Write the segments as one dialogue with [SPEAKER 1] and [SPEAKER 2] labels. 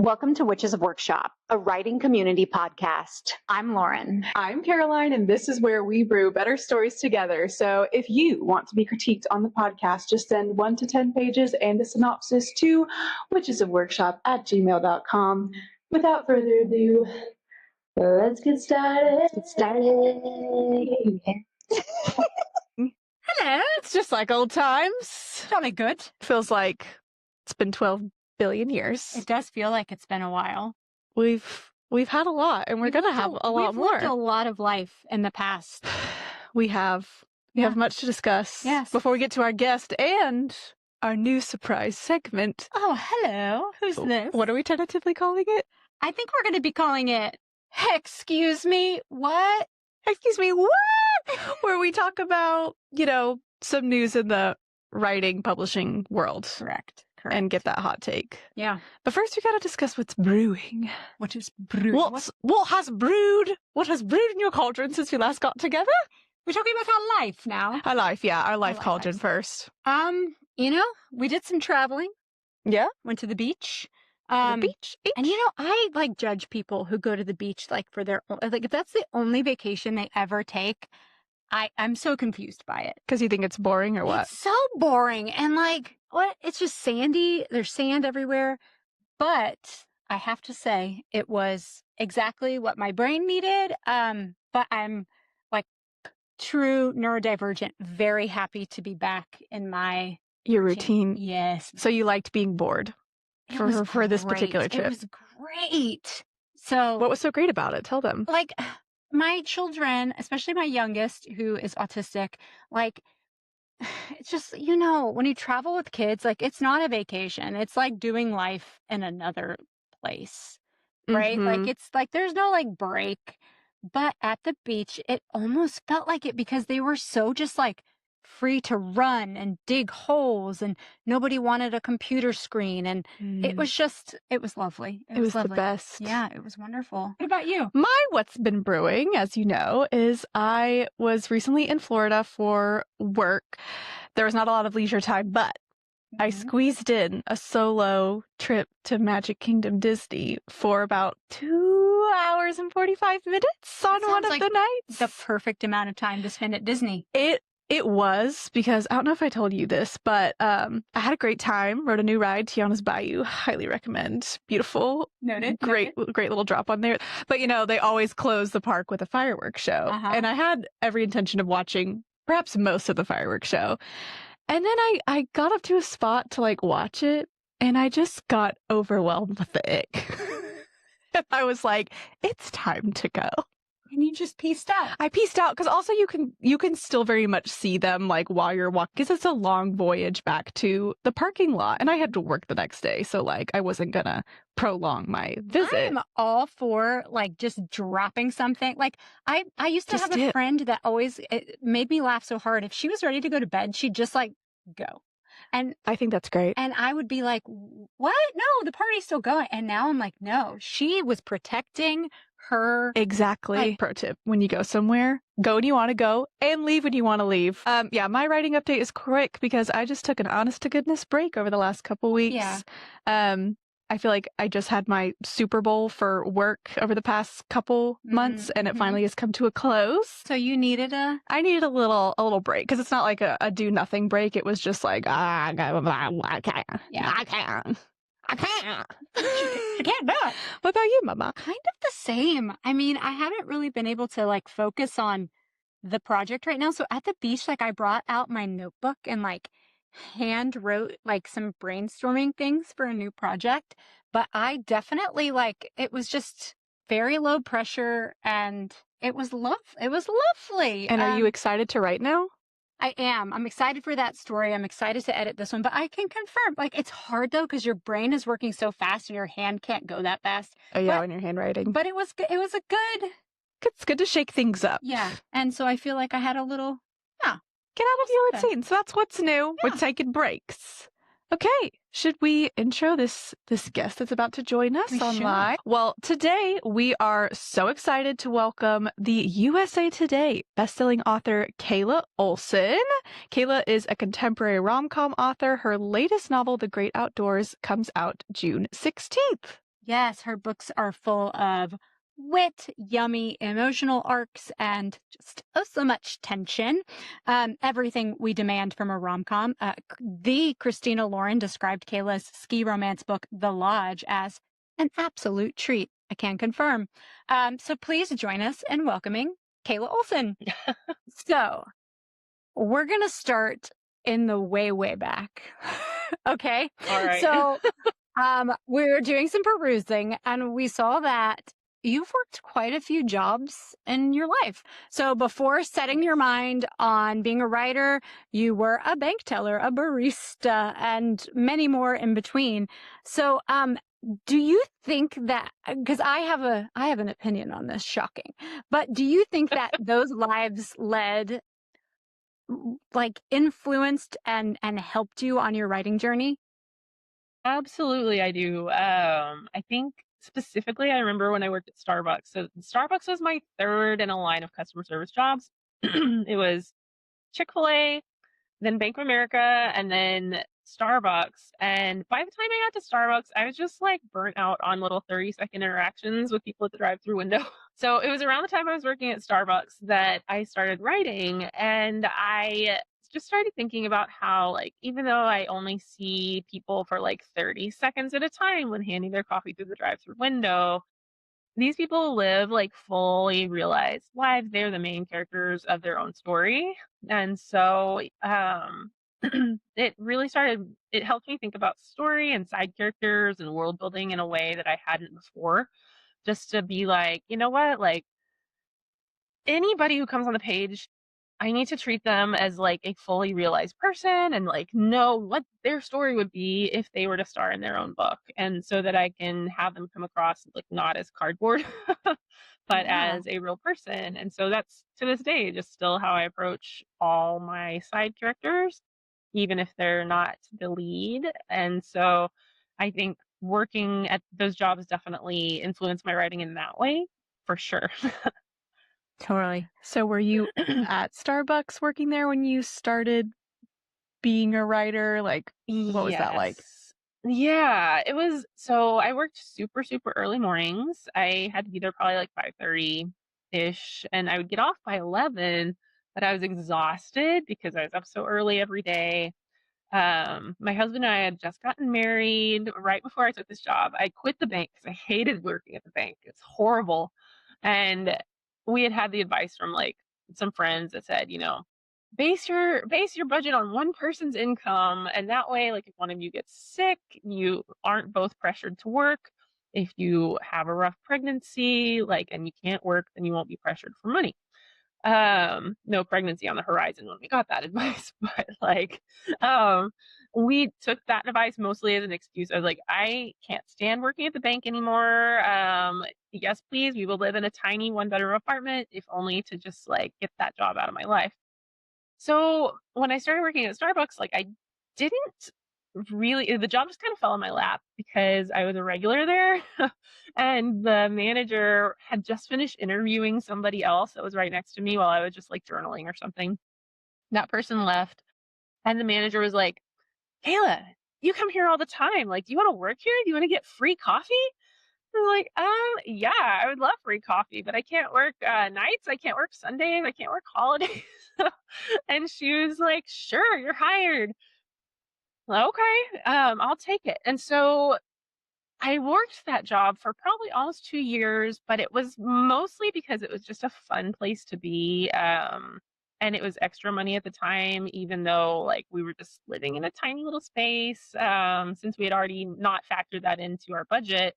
[SPEAKER 1] Welcome to Witches of Workshop, a writing community podcast. I'm Lauren.
[SPEAKER 2] I'm Caroline, and this is where we brew better stories together. So if you want to be critiqued on the podcast, just send 1 to 10 pages and a synopsis to witchesofworkshop@gmail.com. Without further ado, let's get started.
[SPEAKER 3] Hello.
[SPEAKER 4] It's just like old times.
[SPEAKER 3] Jolly good.
[SPEAKER 4] Feels like it's been 12 billion years.
[SPEAKER 3] It does feel like it's been a while.
[SPEAKER 4] We've had a lot, and we're going to have a lot more.
[SPEAKER 3] We've lived a lot of life in the past.
[SPEAKER 4] We have much to discuss.
[SPEAKER 3] Yes.
[SPEAKER 4] Before we get to our guest and our new surprise segment.
[SPEAKER 3] Oh, hello. Who's this?
[SPEAKER 4] What are we tentatively calling it?
[SPEAKER 3] I think we're going to be calling it, excuse me, what?
[SPEAKER 4] Excuse me, what? Where we talk about, some news in the writing, publishing world.
[SPEAKER 3] Correct.
[SPEAKER 4] And get that hot take.
[SPEAKER 3] Yeah.
[SPEAKER 4] But first we got to discuss what's brewing.
[SPEAKER 3] What is brewing?
[SPEAKER 4] What has brewed in your cauldron since we last got together?
[SPEAKER 3] We're talking about our life now.
[SPEAKER 4] Our life cauldron first.
[SPEAKER 3] We did some traveling.
[SPEAKER 4] Yeah.
[SPEAKER 3] Went to the beach.
[SPEAKER 4] The beach.
[SPEAKER 3] And I judge people who go to the beach for their own, if that's the only vacation they ever take. I'm so confused by it.
[SPEAKER 4] Because you think it's boring or what?
[SPEAKER 3] It's so boring. And what? It's just sandy. There's sand everywhere. But I have to say, it was exactly what my brain needed. But I'm true neurodivergent, very happy to be back in
[SPEAKER 4] your routine.
[SPEAKER 3] Yes.
[SPEAKER 4] So you liked being bored for this particular trip.
[SPEAKER 3] It was great. So
[SPEAKER 4] what was so great about it? Tell them.
[SPEAKER 3] My children, especially my youngest, who is autistic, it's just, when you travel with kids, it's not a vacation. It's like doing life in another place, right?
[SPEAKER 4] Mm-hmm.
[SPEAKER 3] It's there's no break. But at the beach, it almost felt like it because they were so just free to run and dig holes, and nobody wanted a computer screen, and it was lovely.
[SPEAKER 4] It was
[SPEAKER 3] lovely.
[SPEAKER 4] The best.
[SPEAKER 3] Yeah, it was wonderful. What about you?
[SPEAKER 4] What's been brewing, as you know, is I was recently in Florida for work. There was not a lot of leisure time, but I squeezed in a solo trip to Magic Kingdom Disney for about 2 hours and 45 minutes on one of the nights.
[SPEAKER 3] The perfect amount of time to spend at Disney.
[SPEAKER 4] It was, because I don't know if I told you this, but I had a great time. Rode a new ride, Tiana's Bayou. Highly recommend. Beautiful.
[SPEAKER 3] Noted.
[SPEAKER 4] Great little drop on there. But, they always close the park with a fireworks show.
[SPEAKER 3] Uh-huh.
[SPEAKER 4] And I had every intention of watching perhaps most of the fireworks show. And then I got up to a spot to watch it, and I just got overwhelmed with the ick. And I was like, it's time to go.
[SPEAKER 3] And you just pieced out.
[SPEAKER 4] I pieced out because also you can still very much see them while you're walking, because it's a long voyage back to the parking lot, and I had to work the next day, so I wasn't gonna prolong my visit.
[SPEAKER 3] I'm all for just dropping something. I used to have a friend that always it made me laugh so hard. If she was ready to go to bed, she'd just go. And
[SPEAKER 4] I think that's great.
[SPEAKER 3] And I would be like, what? No, the party's still going. And now I'm like, no, she was protecting her.
[SPEAKER 4] Exactly. Pro tip: when you go somewhere, go when you want to go and leave when you want to leave. My writing update is quick because I just took an honest to goodness break over the last couple weeks.
[SPEAKER 3] Yeah.
[SPEAKER 4] I feel like I just had my Super Bowl for work over the past couple months, and it finally has come to a close.
[SPEAKER 3] So you needed
[SPEAKER 4] I needed a little break, because it's not like a do nothing break. It was just I can't.
[SPEAKER 3] Yeah.
[SPEAKER 4] I can't.
[SPEAKER 3] I can't do it.
[SPEAKER 4] What about you, Mama?
[SPEAKER 3] Kind of the same. I mean, I haven't really been able to focus on the project right now. So at the beach, I brought out my notebook and hand wrote some brainstorming things for a new project. But I definitely it was just very low pressure, and it was lovely.
[SPEAKER 4] And are you excited to write now?
[SPEAKER 3] I am. I'm excited for that story. I'm excited to edit this one, but I can confirm, it's hard though, because your brain is working so fast and your hand can't go that fast.
[SPEAKER 4] Oh yeah, when you're handwriting.
[SPEAKER 3] But it was a good.
[SPEAKER 4] It's good to shake things up.
[SPEAKER 3] Yeah. And so I feel like I had a little,
[SPEAKER 4] get out of your routine. So that's what's new.
[SPEAKER 3] Yeah.
[SPEAKER 4] We're taking breaks. Okay, should we intro this guest that's about to join us online? Well, today we are so excited to welcome the USA Today bestselling author Kayla Olson. Kayla is a contemporary rom-com author. Her latest novel, The Great Outdoors, comes out June 16th.
[SPEAKER 3] Yes, her books are full of wit, yummy emotional arcs, and just oh so much tension. Everything we demand from a rom-com. The Christina Lauren described Kayla's ski romance book, The Lodge, as an absolute treat. I can confirm. So please join us in welcoming Kayla Olson. So we're going to start in the way, way back. Okay.
[SPEAKER 5] All right.
[SPEAKER 3] So we were doing some perusing and we saw that you've worked quite a few jobs in your life. So before setting your mind on being a writer, you were a bank teller, a barista, and many more in between. So, do you think that, because I have an opinion on this, shocking, but do you think that those lives led, like, influenced and helped you on your writing journey?
[SPEAKER 5] Absolutely, I do. I think specifically, I remember when I worked at Starbucks. So Starbucks was my third in a line of customer service jobs. It was Chick-fil-A, then Bank of America, and then Starbucks. And by the time I got to Starbucks, I was just like burnt out on little 30-second interactions with people at the drive-through window. So it was around the time I was working at Starbucks that I started writing, and I just started thinking about how, like, even though I only see people for like 30 seconds at a time when handing their coffee through the drive-through window, these people live like fully realized lives. They're the main characters of their own story. And so it helped me think about story and side characters and world building in a way that I hadn't before. Just to be like, you know what, like anybody who comes on the page, I need to treat them as like a fully realized person and like know what their story would be if they were to star in their own book. And so that I can have them come across like not as cardboard, but
[SPEAKER 3] Yeah.
[SPEAKER 5] as a real person. And so that's to this day just still how I approach all my side characters, even if they're not the lead. And so I think working at those jobs definitely influenced my writing in that way, for sure.
[SPEAKER 3] Totally.
[SPEAKER 4] So were you at Starbucks working there when you started being a writer? Like, what was that like?
[SPEAKER 5] Yes. Yeah, it was. So I worked super, super early mornings. I had to be there probably like 5:30-ish, and I would get off by 11, but I was exhausted because I was up so early every day. My husband and I had just gotten married right before I took this job. I quit the bank because I hated working at the bank. It's horrible. And we had the advice from like some friends that said, base your budget on one person's income, and that way, like if one of you gets sick, you aren't both pressured to work. If you have a rough pregnancy, like, and you can't work, then you won't be pressured for money. No pregnancy on the horizon when we got that advice, but like we took that advice mostly as an excuse. I was like, I can't stand working at the bank anymore. Yes, please, we will live in a tiny 1-bedroom apartment, if only to just like get that job out of my life. So when I started working at Starbucks, like I didn't really, the job just kind of fell in my lap because I was a regular there. And the manager had just finished interviewing somebody else that was right next to me while I was just like journaling or something. That person left, and the manager was like, Kayla, you come here all the time. Like, do you want to work here? Do you want to get free coffee? I was like, yeah, I would love free coffee, but I can't work nights. I can't work Sundays. I can't work holidays. And she was like, sure, you're hired. Okay, I'll take it. And so I worked that job for probably almost 2 years, but it was mostly because it was just a fun place to be. And it was extra money at the time, even though like we were just living in a tiny little space, since we had already not factored that into our budget.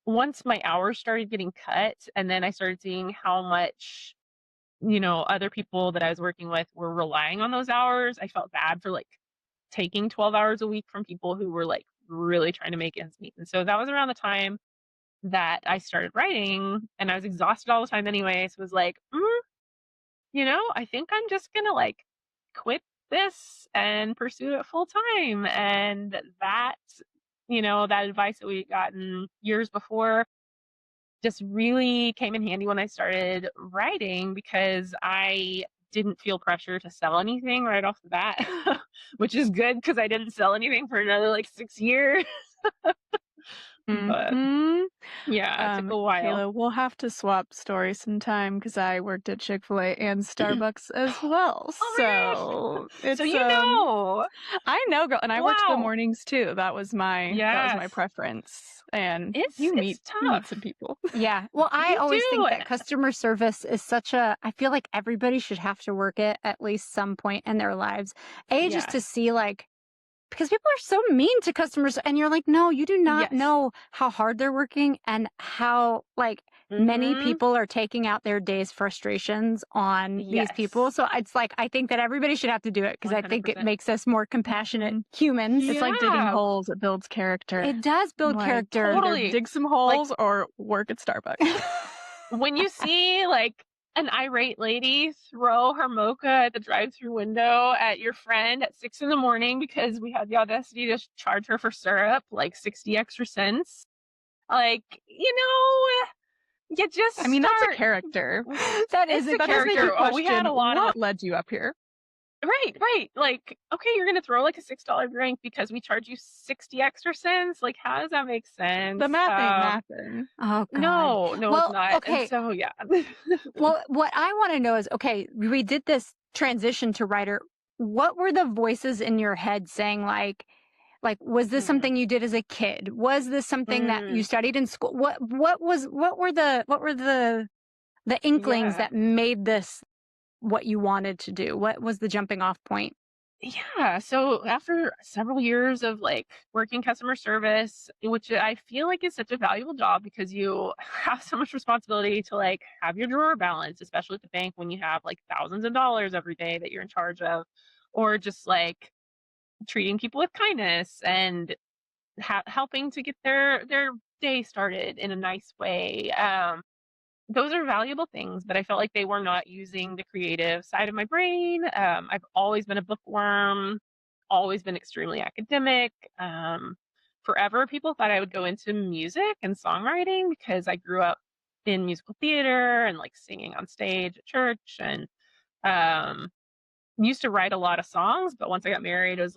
[SPEAKER 5] Once my hours started getting cut, and then I started seeing how much, other people that I was working with were relying on those hours, I felt bad for like taking 12 hours a week from people who were like really trying to make ends meet. And so that was around the time that I started writing, and I was exhausted all the time anyway. So it was like, I think I'm just gonna like quit this and pursue it full time. And that advice that we had gotten years before just really came in handy when I started writing, because I didn't feel pressure to sell anything right off the bat, which is good because I didn't sell anything for another like 6 years. But
[SPEAKER 4] Mhm.
[SPEAKER 5] yeah, it took a while.
[SPEAKER 4] Kayla, we'll have to swap stories sometime because I worked at Chick-fil-A and Starbucks as well.
[SPEAKER 5] Oh my gosh.
[SPEAKER 4] So
[SPEAKER 5] So
[SPEAKER 4] it's
[SPEAKER 5] you know.
[SPEAKER 4] I know, girl, and I worked the
[SPEAKER 5] Wow.
[SPEAKER 4] mornings too. That was my
[SPEAKER 5] Yes.
[SPEAKER 4] preference. And
[SPEAKER 5] It's
[SPEAKER 4] you meet
[SPEAKER 5] tough.
[SPEAKER 4] some people.
[SPEAKER 3] Yeah. Well, I
[SPEAKER 5] You
[SPEAKER 3] always think
[SPEAKER 5] do.
[SPEAKER 3] that customer service is I feel like everybody should have to work it at least some point in their lives. Just to
[SPEAKER 5] Yes.
[SPEAKER 3] see because people are so mean to customers and you're like, no, you do not
[SPEAKER 5] Yes.
[SPEAKER 3] know how hard they're working and how many
[SPEAKER 5] Mhm.
[SPEAKER 3] people are taking out their day's frustrations on these people.
[SPEAKER 5] Yes.
[SPEAKER 3] So it's like, I think that everybody should have to do it because I think it
[SPEAKER 5] 100%.
[SPEAKER 3] makes us more compassionate humans.
[SPEAKER 4] It's like digging
[SPEAKER 5] Yeah.
[SPEAKER 4] holes. It builds character.
[SPEAKER 3] It does build
[SPEAKER 4] Like,
[SPEAKER 3] character.
[SPEAKER 5] Totally.
[SPEAKER 4] Either dig some holes or work at Starbucks.
[SPEAKER 5] When you see an irate lady throw her mocha at the drive-through window at your friend at 6 a.m. because we had the audacity to charge her for syrup 60 extra cents, you just
[SPEAKER 4] I mean, that's a
[SPEAKER 5] start.
[SPEAKER 4] character.
[SPEAKER 3] That
[SPEAKER 5] It's
[SPEAKER 3] is
[SPEAKER 5] a
[SPEAKER 3] a
[SPEAKER 5] character.
[SPEAKER 3] character.
[SPEAKER 5] We had a lot of
[SPEAKER 4] what led you up here?
[SPEAKER 5] Right. Okay, you're gonna throw a $6 drink because we charge you 60 extra cents. How does that make sense?
[SPEAKER 4] The math ain't mathin'.
[SPEAKER 3] Oh, God.
[SPEAKER 5] No,
[SPEAKER 3] Well,
[SPEAKER 5] it's not.
[SPEAKER 3] okay.
[SPEAKER 5] And so yeah.
[SPEAKER 3] Well, what I want to know is, okay, we did this transition to writer. What were the voices in your head saying was this something you did as a kid? Was this something that you studied in school? What were the inklings
[SPEAKER 5] Yeah.
[SPEAKER 3] that made this what you wanted to do? What was the jumping off point?
[SPEAKER 5] Yeah. So after several years of working customer service, which I feel like is such a valuable job because you have so much responsibility to have your drawer balance, especially at the bank when you have thousands of dollars every day that you're in charge of, or just treating people with kindness and helping to get their day started in a nice way. Those are valuable things, but I felt like they were not using the creative side of my brain. I've always been a bookworm, always been extremely academic. Forever, people thought I would go into music and songwriting because I grew up in musical theater and singing on stage at church and um, used to write a lot of songs. But once I got married, it was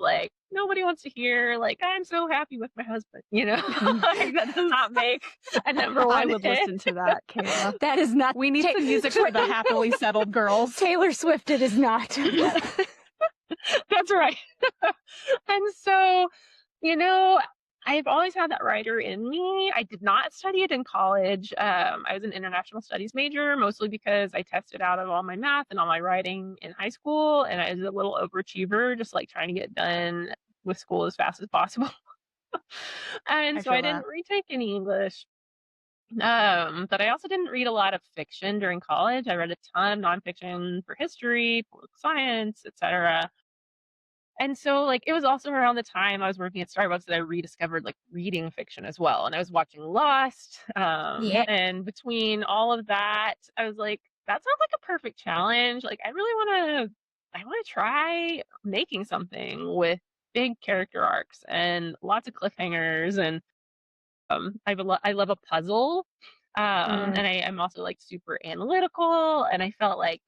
[SPEAKER 5] nobody wants to hear I'm so happy with my husband. That does not make a number one.
[SPEAKER 4] I would listen to that, Kayla.
[SPEAKER 3] That is not.
[SPEAKER 4] We need some music for the happily settled girls.
[SPEAKER 3] Taylor Swift, it is not.
[SPEAKER 5] That's right. And so, I've always had that writer in me. I did not study it in college. I was an international studies major, mostly because I tested out of all my math and all my writing in high school. And I was a little overachiever, just trying to get done with school as fast as possible. And so I didn't retake any English. But I also didn't read a lot of fiction during college. I read a ton of nonfiction for history, political science, etc. And so it was also around the time I was working at Starbucks that I rediscovered reading fiction as well. And I was watching Lost. And between all of that, I was like, that sounds like a perfect challenge. I want to try making something with big character arcs and lots of cliffhangers. And I love a puzzle. And I'm also super analytical. And I felt like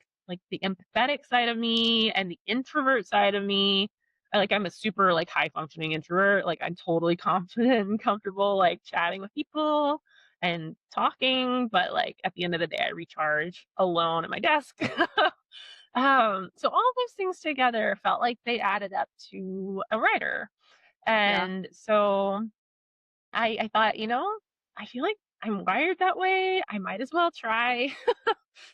[SPEAKER 5] the empathetic side of me and the introvert side of me. I'm a super high functioning introvert. I'm totally confident and comfortable chatting with people and talking, but at the end of the day I recharge alone at my desk. So all of those things together felt like they added up to a writer. And so I thought, I feel like I'm wired that way. I might as well try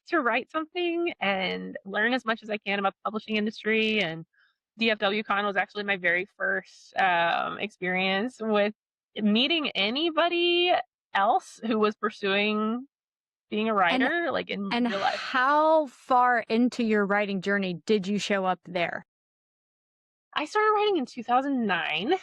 [SPEAKER 5] to write something and learn as much as I can about the publishing industry. And DFWCon was actually my very first experience with meeting anybody else who was pursuing being a writer, in real life.
[SPEAKER 3] How far into your writing journey did you show up there?
[SPEAKER 5] I started writing in 2009,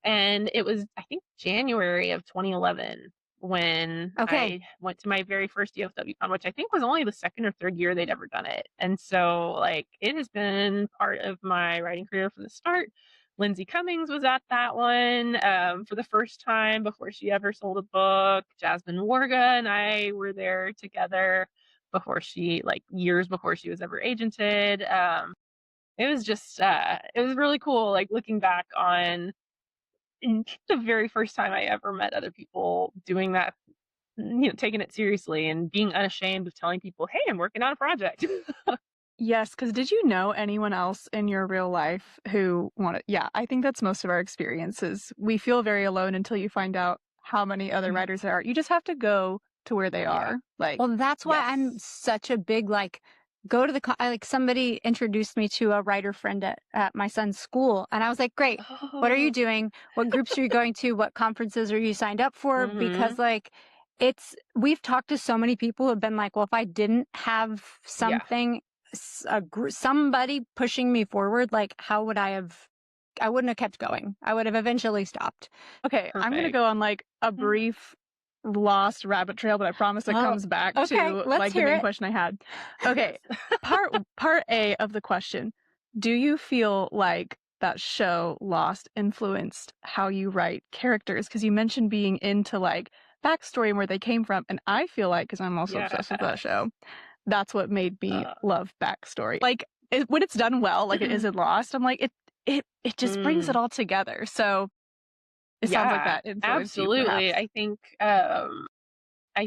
[SPEAKER 5] and it was, I think, January of 2011 when I went to my very first DFWCon, which I think was only the second or third year they'd ever done it. And so, it has been part of my writing career from the start. Lindsay Cummings was at that one for the first time before she ever sold a book. Jasmine Warga and I were there together before she, years before she was ever agented. It was just, it was really cool, looking back on the very first time I ever met other people doing that, taking it seriously and being unashamed of telling people, hey, I'm working on a project.
[SPEAKER 4] Yes, because did you know anyone else in your real life who wanted? Yeah, I think that's most of our experiences. We feel very alone until you find out how many other writers there are. You just have to go to where they are. Like,
[SPEAKER 3] Well, that's why I'm such a big, go to somebody introduced me to a writer friend at my son's school. And I was like, great. What are you doing? What groups are you going to? What conferences are you signed up for? Because we've talked to so many people who have been like, well, if I didn't have something, somebody pushing me forward, like how would I wouldn't have kept going. I would have eventually stopped.
[SPEAKER 4] Okay, I'm going to go on like a brief lost rabbit trail, but I promise it comes back to like the main question I had. Okay, part A of the question. Do you feel like that show Lost influenced how you write characters? Because you mentioned being into like backstory and where they came from, and I feel like, because I'm also obsessed with that show, that's what made me love backstory. Like when it's done well, like it is in Lost, I'm like it just brings it all together. So it sounds like that influenced
[SPEAKER 5] absolutely.
[SPEAKER 4] you,
[SPEAKER 5] I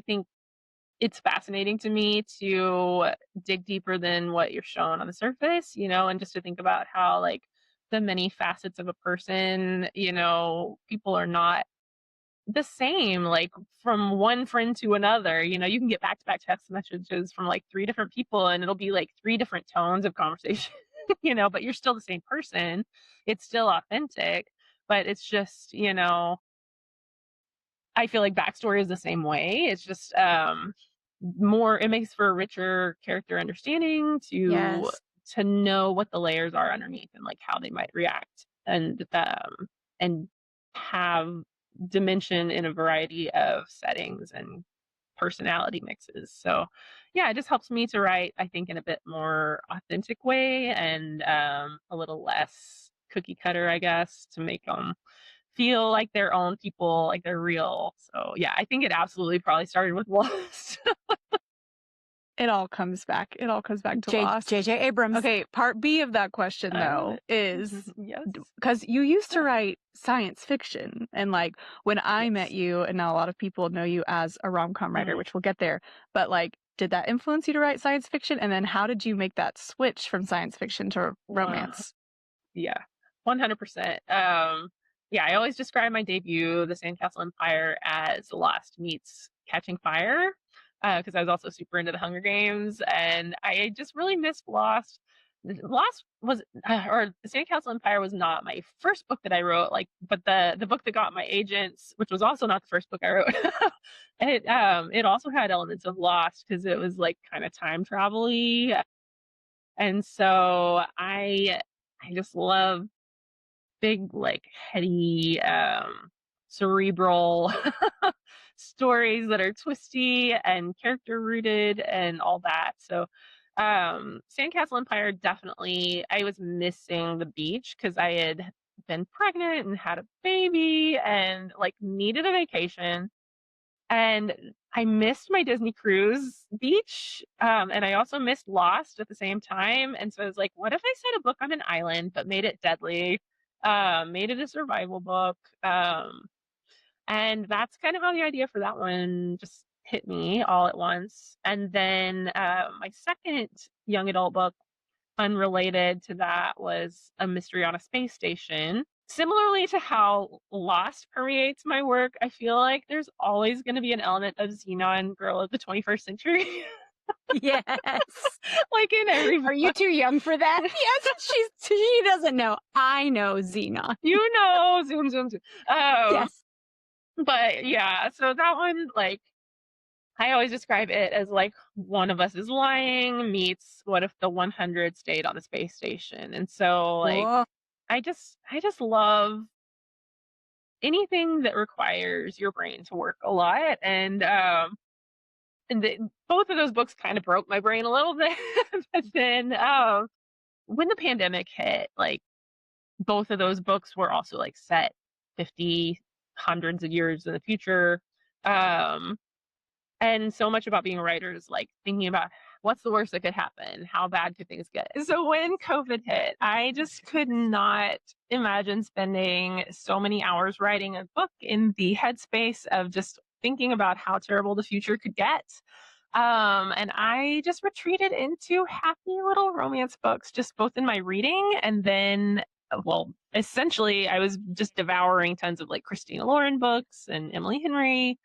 [SPEAKER 5] think it's fascinating to me to dig deeper than what you're shown on the surface, and just to think about how like the many facets of a person, people are not the same, like from one friend to another. You can get back-to-back text messages from like 3 different people and it'll be like 3 different tones of conversation, but you're still the same person. It's still authentic, but it's just, I feel like backstory is the same way. It's just it makes for a richer character understanding to know what the layers are underneath and like how they might react and have dimension in a variety of settings and personality mixes. So yeah, it just helps me to write, I think, in a bit more authentic way and a little less cookie cutter, I guess, to make them feel like their own people, like they're real. So yeah, I think it absolutely probably started with Lost.
[SPEAKER 4] It all comes back. It all comes back to Lost.
[SPEAKER 3] J.J. Abrams.
[SPEAKER 4] Okay, part B of that question though is because you used to write science fiction, and like when I met you, and now a lot of people know you as a rom-com writer, which we'll get there. But like, did that influence you to write science fiction? And then how did you make that switch from science fiction to romance?
[SPEAKER 5] Yeah, 100%. Yeah, I always describe my debut, The Sandcastle Empire, as Lost meets Catching Fire, because I was also super into the Hunger Games, and I just really missed Lost. Lost was, or The Sandcastle Empire was not my first book that I wrote, but the book that got my agents, which was also not the first book I wrote, it also had elements of Lost because it was like kind of time travel-y, and so I just love big, like heady, cerebral stories that are twisty and character rooted and all that. So Sandcastle Empire, definitely, I was missing the beach because I had been pregnant and had a baby and like needed a vacation. And I missed my Disney cruise beach. And I also missed Lost at the same time. And so I was like, what if I set a book on an island but made it deadly? Made it a survival book. And that's kind of how the idea for that one just hit me all at once. And then my second young adult book, unrelated to that, was A Mystery on a Space Station. Similarly to how Lost permeates my work, I feel like there's always going to be an element of Xenon Girl of the 21st Century.
[SPEAKER 3] Yes.
[SPEAKER 5] Like in every book.
[SPEAKER 3] Are you too young for that? Yes, she doesn't know. I know Xenon.
[SPEAKER 5] You know, zoom.
[SPEAKER 3] Yes.
[SPEAKER 5] But yeah, so that one, like, I always describe it as like one of us is lying meets what if the 100 stayed on the space station. And so like I just love anything that requires your brain to work a lot. And both of those books kind of broke my brain a little bit. But then when the pandemic hit, like both of those books were also like set 50 hundreds of years in the future. And so much about being a writer is like thinking about what's the worst that could happen? How bad could things get? So when COVID hit, I just could not imagine spending so many hours writing a book in the headspace of just thinking about how terrible the future could get. And I just retreated into happy little romance books, just both in my reading and then, well, essentially, I was just devouring tons of like Christina Lauren books and Emily Henry.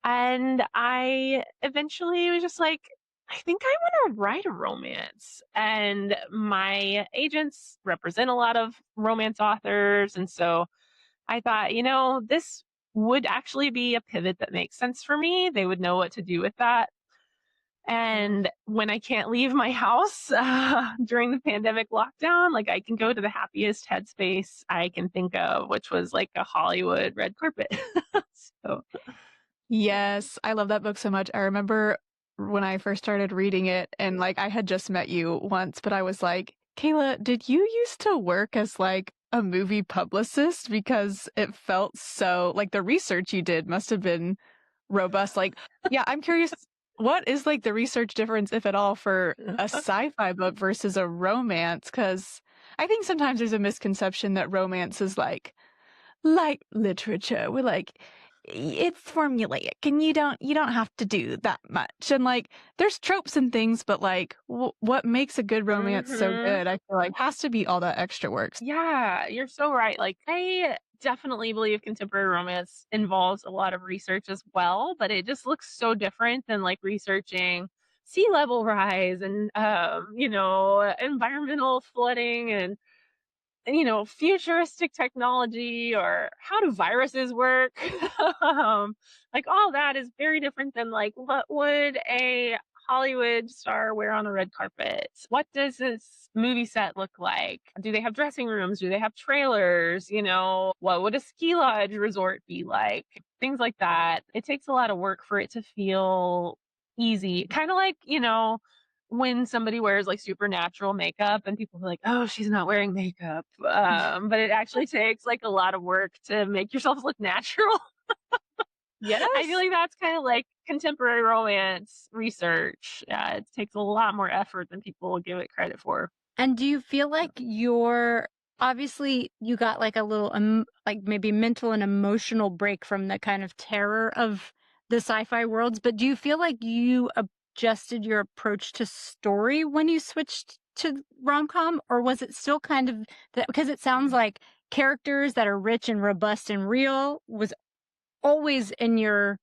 [SPEAKER 5] And I eventually was just like, I think I want to write a romance. And my agents represent a lot of romance authors. And so I thought, this would actually be a pivot that makes sense for me. They would know what to do with that. And when I can't leave my house during the pandemic lockdown, like I can go to the happiest headspace I can think of, which was like a Hollywood red carpet. So
[SPEAKER 4] Yes, I love that book so much. I remember when I first started reading it, and like I had just met you once, but I was like, Kayla, did you used to work as like a movie publicist? Because it felt so like the research you did must have been robust. Like, yeah, I'm curious, what is like the research difference, if at all, for a sci-fi book versus a romance? Because I think sometimes there's a misconception that romance is like light literature. We're like, it's formulaic and you don't have to do that much. And like there's tropes and things, but like what makes a good romance so good, I feel like has to be all that extra work.
[SPEAKER 5] Yeah, you're so right. Like I definitely believe contemporary romance involves a lot of research as well, but it just looks so different than like researching sea level rise and environmental flooding and futuristic technology or how do viruses work. Like all that is very different than like what would a Hollywood star wear on a red carpet? What does this movie set look like? Do they have dressing rooms? Do they have trailers? What would a ski lodge resort be like? Things like that. It takes a lot of work for it to feel easy. Kind of like, when somebody wears like supernatural makeup and people are like, oh, she's not wearing makeup. But it actually takes like a lot of work to make yourself look natural.
[SPEAKER 4] Yes.
[SPEAKER 5] I feel like that's kind of like contemporary romance research. Yeah, it takes a lot more effort than people will give it credit for.
[SPEAKER 3] And do you feel like obviously you got like a little like maybe mental and emotional break from the kind of terror of the sci-fi worlds, but do you feel like you adjusted your approach to story when you switched to rom-com, or was it still kind of that, because it sounds like characters that are rich and robust and real was always in your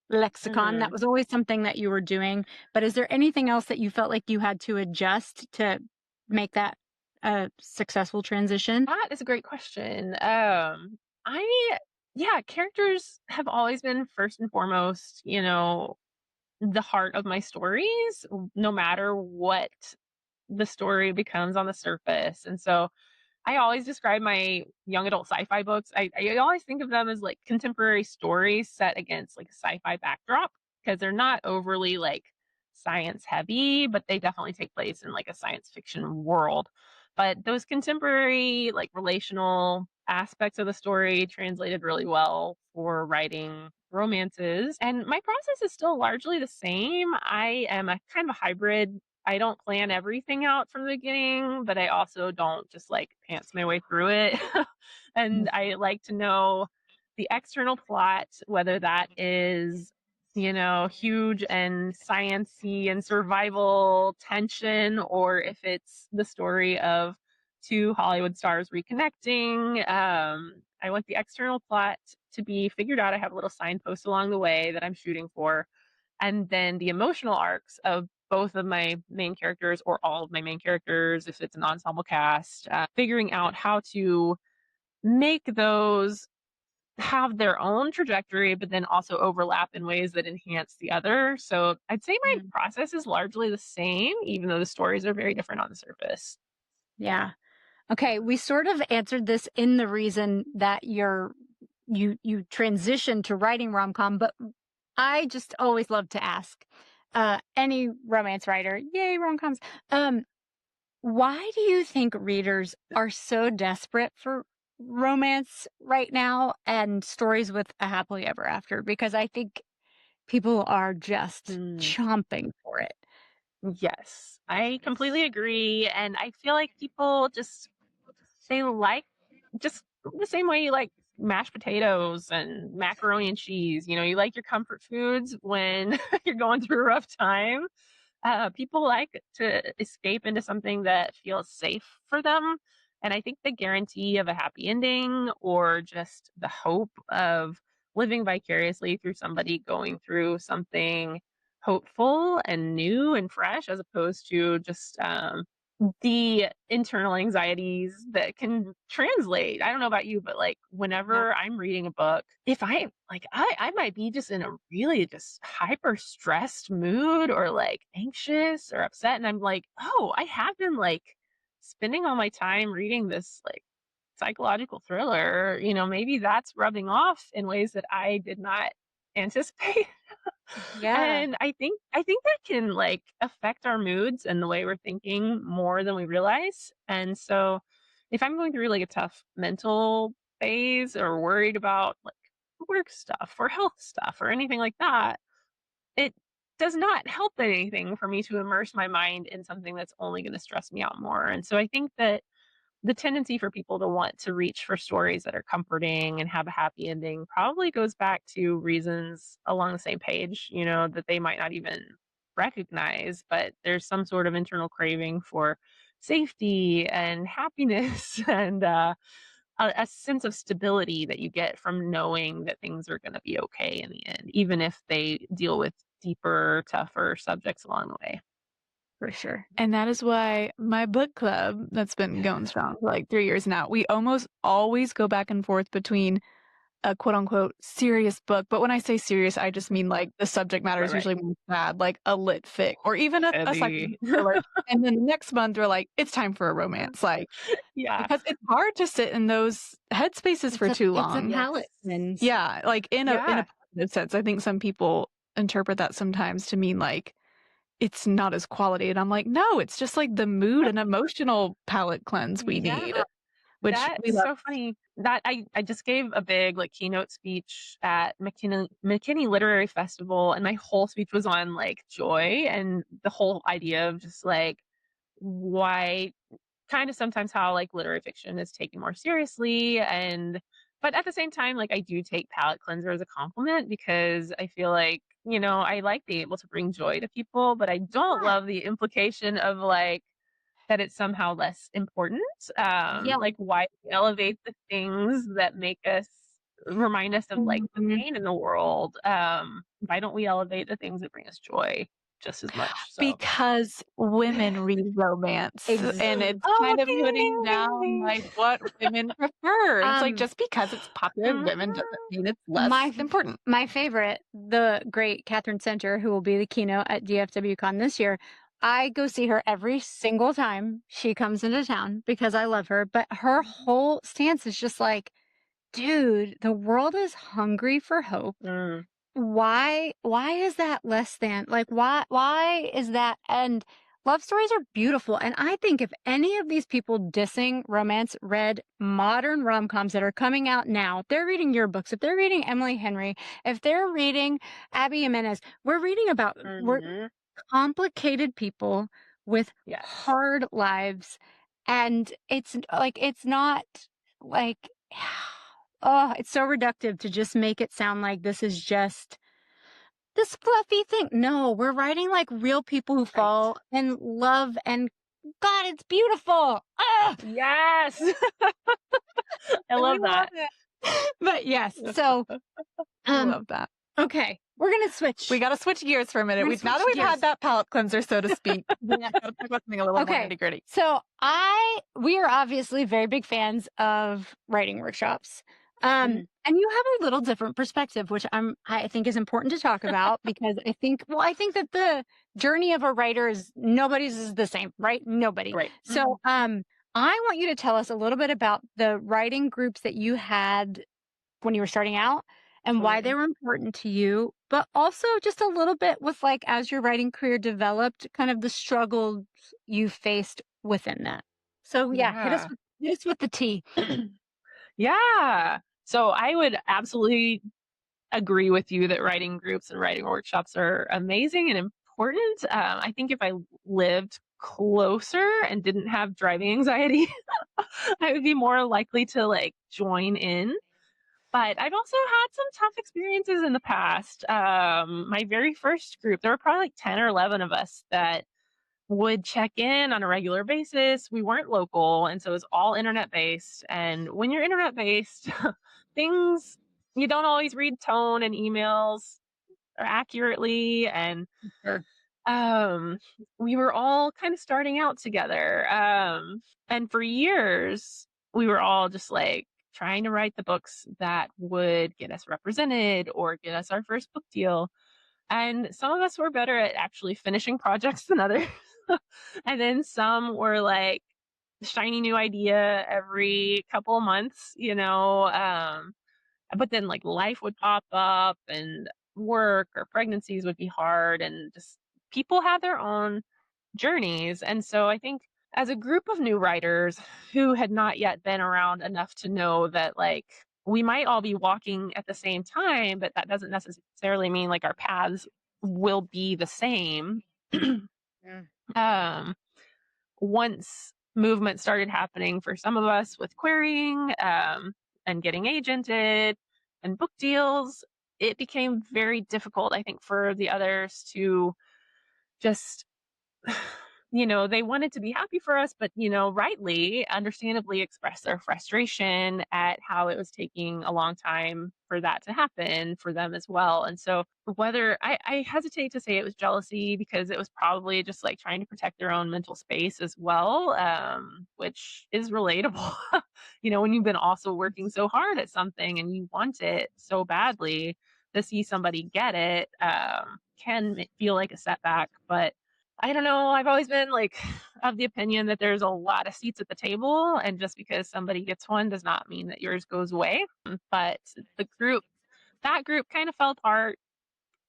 [SPEAKER 3] lexicon. That was always something that you were doing. But is there anything else that you felt like you had to adjust to make that a successful transition?
[SPEAKER 5] That is a great question. Characters have always been first and foremost, the heart of my stories, no matter what the story becomes on the surface. And so I always describe my young adult sci-fi books. I always think of them as like contemporary stories set against like a sci-fi backdrop because they're not overly like science heavy, but they definitely take place in like a science fiction world. But those contemporary like relational aspects of the story translated really well for writing romances. And my process is still largely the same. I am a kind of a hybrid. I don't plan everything out from the beginning, but I also don't just like pants my way through it. And I like to know the external plot, whether that is, huge and science-y and survival tension, or if it's the story of two Hollywood stars reconnecting. I want the external plot to be figured out. I have a little signpost along the way that I'm shooting for. And then the emotional arcs of both of my main characters or all of my main characters, if it's an ensemble cast, figuring out how to make those have their own trajectory, but then also overlap in ways that enhance the other. So I'd say my process is largely the same, even though the stories are very different on the surface.
[SPEAKER 3] Yeah. Okay, we sort of answered this in the reason that you transitioned to writing rom-com, but I just always love to ask any romance writer, yay, rom-coms, why do you think readers are so desperate for romance right now and stories with a happily ever after? Because I think people are just chomping for it.
[SPEAKER 5] Yes, I completely agree. And I feel like people they like just the same way you like mashed potatoes and macaroni and cheese. You like your comfort foods when you're going through a rough time. People like to escape into something that feels safe for them. And I think the guarantee of a happy ending or just the hope of living vicariously through somebody going through something hopeful and new and fresh, as opposed to just the internal anxieties that can translate. I don't know about you, but like whenever I'm reading a book, if I might be just in a really just hyper stressed mood or like anxious or upset. And I'm like, oh, I have been like spending all my time reading this like psychological thriller. Maybe that's rubbing off in ways that I did not anticipate.
[SPEAKER 3] Yeah,
[SPEAKER 5] And I think that can like affect our moods and the way we're thinking more than we realize. And so if I'm going through like a tough mental phase or worried about like work stuff or health stuff or anything like that, it does not help anything for me to immerse my mind in something that's only going to stress me out more. And so I think that the tendency for people to want to reach for stories that are comforting and have a happy ending probably goes back to reasons along the same page, that they might not even recognize, but there's some sort of internal craving for safety and happiness and a sense of stability that you get from knowing that things are going to be okay in the end, even if they deal with deeper, tougher subjects along the way.
[SPEAKER 3] for sure.
[SPEAKER 4] And that is why my book club, that's been going strong for like 3 years now, we almost always go back and forth between a quote unquote serious book. But when I say serious, I just mean like the subject matter
[SPEAKER 5] Right,
[SPEAKER 4] is
[SPEAKER 5] right.
[SPEAKER 4] usually more sad, like a lit fic or even a
[SPEAKER 5] Heavy.
[SPEAKER 4] psychological thriller. And then next month, we're like, it's time for a romance. Like,
[SPEAKER 5] Yeah.
[SPEAKER 4] because it's hard to sit in those headspaces for too
[SPEAKER 3] It's a
[SPEAKER 4] long.
[SPEAKER 3] palette
[SPEAKER 5] Yes.
[SPEAKER 3] cleanse.
[SPEAKER 4] Yeah, like in a
[SPEAKER 5] Yeah.
[SPEAKER 4] positive sense. I think some people interpret that sometimes to mean like it's not as quality. And I'm like, no, it's just like the mood and emotional palette cleanse we
[SPEAKER 5] Yeah.
[SPEAKER 4] need, which we
[SPEAKER 5] That's
[SPEAKER 4] love.
[SPEAKER 5] so funny. That I just gave a big like keynote speech at McKinney Literary Festival, and my whole speech was on like joy and the whole idea of just like why kind of sometimes how like literary fiction is taken more seriously, and but at the same time like I do take palette cleanser as a compliment because I feel like I like being able to bring joy to people, but I don't love the implication of like that it's somehow less important.
[SPEAKER 3] Yeah.
[SPEAKER 5] Like why elevate the things that make us remind us of like the
[SPEAKER 3] Mhm.
[SPEAKER 5] pain in the world? Why don't we elevate the things that bring us joy just as much? So
[SPEAKER 4] Because women read romance, and it's
[SPEAKER 5] oh,
[SPEAKER 4] kind of
[SPEAKER 5] ding,
[SPEAKER 4] putting
[SPEAKER 5] ding, ding,
[SPEAKER 4] down like
[SPEAKER 5] ding.
[SPEAKER 4] what women prefer. It's like
[SPEAKER 3] Um,
[SPEAKER 4] just because it's popular women doesn't
[SPEAKER 5] Mhm.
[SPEAKER 4] mean it's less
[SPEAKER 3] my
[SPEAKER 4] important.
[SPEAKER 3] my favorite, the great Catherine Center, who will be the keynote at DFWCon this year. I go see her every single time she comes into town because I love her. But her whole stance is just like, dude, the world is hungry for hope.
[SPEAKER 5] Mm,
[SPEAKER 3] Why is that less than? Like why is that? And love stories are beautiful, and I think if any of these people dissing romance read modern rom-coms that are coming out now, if they're reading your books, if they're reading Emily Henry, if they're reading Abby Jimenez, we're
[SPEAKER 5] mhm.
[SPEAKER 3] complicated people with
[SPEAKER 5] Yes.
[SPEAKER 3] hard lives, and it's not like oh, it's so reductive to just make it sound like this is just this fluffy thing. No, we're writing like real people who
[SPEAKER 5] Right.
[SPEAKER 3] fall in love, and God, it's beautiful. Ah!
[SPEAKER 5] Yes. I
[SPEAKER 4] And we
[SPEAKER 5] love
[SPEAKER 4] love
[SPEAKER 5] that.
[SPEAKER 4] it.
[SPEAKER 3] But yes, so
[SPEAKER 4] I
[SPEAKER 3] um
[SPEAKER 4] love that.
[SPEAKER 3] okay, we're gonna switch.
[SPEAKER 4] We got to switch gears for a minute.
[SPEAKER 3] We're gonna
[SPEAKER 4] Now that
[SPEAKER 3] switch
[SPEAKER 4] we've had
[SPEAKER 3] gears.
[SPEAKER 4] that palette cleanser, so to speak, we got to talk about something a little more
[SPEAKER 3] Okay,
[SPEAKER 4] nitty gritty.
[SPEAKER 3] so we are obviously very big fans of writing workshops.
[SPEAKER 5] Mhm.
[SPEAKER 3] And you have a little different perspective, which I think is important to talk about because I think that the journey of a writer is nobody's is the same, right? Nobody.
[SPEAKER 5] Right.
[SPEAKER 3] So, I want you to tell us a little bit about the writing groups that you had when you were starting out and why they
[SPEAKER 5] Totally.
[SPEAKER 3] were important to you, but also just a little bit with like as your writing career developed, kind of the struggles you faced within that. So yeah,
[SPEAKER 5] Yeah.
[SPEAKER 3] hit us with the tea.
[SPEAKER 5] Yeah. So I would absolutely agree with you that writing groups and writing workshops are amazing and important. I think if I lived closer and didn't have driving anxiety, I would be more likely to like join in. But I've also had some tough experiences in the past. My very first group, there were probably like 10 or 11 of us that would check in on a regular basis. We weren't local, and so it was all internet based. And when you're internet based, things, you don't always read tone and emails accurately. And
[SPEAKER 3] Sure.
[SPEAKER 5] we were all kind of starting out together. And for years, we were all just like trying to write the books that would get us represented or get us our first book deal. And some of us were better at actually finishing projects than others. And then some were like shiny new idea every couple of months, you know. But then like life would pop up and work or pregnancies would be hard, and just people had their own journeys. And so I think as a group of new writers who had not yet been around enough to know that like we might all be walking at the same time, but that doesn't necessarily mean like our paths will be the same.
[SPEAKER 3] Yeah.
[SPEAKER 5] Once movement started happening for some of us with querying and getting agented and book deals, it became very difficult, I think, for the others to just, you know, they wanted to be happy for us, but, you know, rightly, understandably express their frustration at how it was taking a long time for that to happen for them as well. And so whether I hesitate to say it was jealousy, because it was probably just like trying to protect their own mental space as well, which is relatable. You know, when you've been also working so hard at something and you want it so badly, to see somebody get it can feel like a setback. But I don't know. I've always been like of the opinion that there's a lot of seats at the table, and just because somebody gets one does not mean that yours goes away. But that group kind of fell apart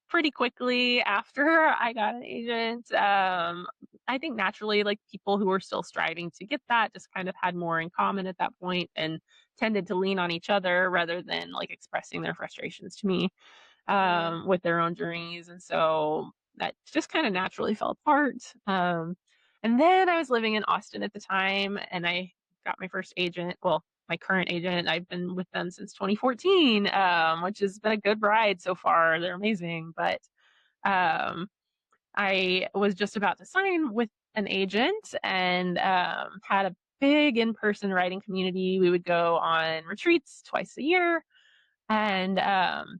[SPEAKER 5] pretty quickly after I got an agent. I think naturally, like people who were still striving to get that just kind of had more in common at that point and tended to lean on each other rather than like expressing their frustrations to me with their own journeys. And so that just kind of naturally fell apart. And then I was living in Austin at the time, and I got my first agent. Well, my current agent, I've been with them since 2014, which has been a good ride so far. They're amazing. But um, I was just about to sign with an agent and had a big in-person writing community. We would go on retreats twice a year. And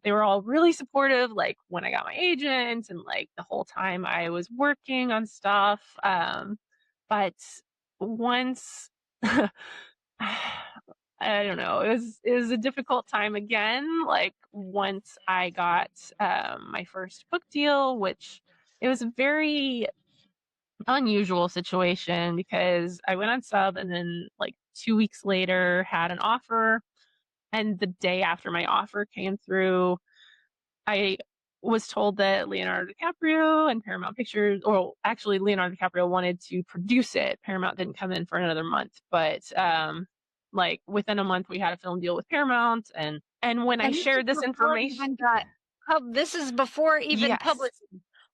[SPEAKER 5] they were all really supportive, like when I got my agent and like the whole time I was working on stuff. But once I don't know, it was a difficult time again. Like once I got my first book deal, which it was a very unusual situation because I went on sub and then like 2 weeks later had an offer. And the day after my offer came through, I was told that Leonardo DiCaprio and Paramount Pictures, or actually Leonardo DiCaprio wanted to produce it. Paramount didn't come in for another month, but like within a month we had a film deal with Paramount. And when I shared this information,
[SPEAKER 3] This is before even
[SPEAKER 5] yes,
[SPEAKER 3] public.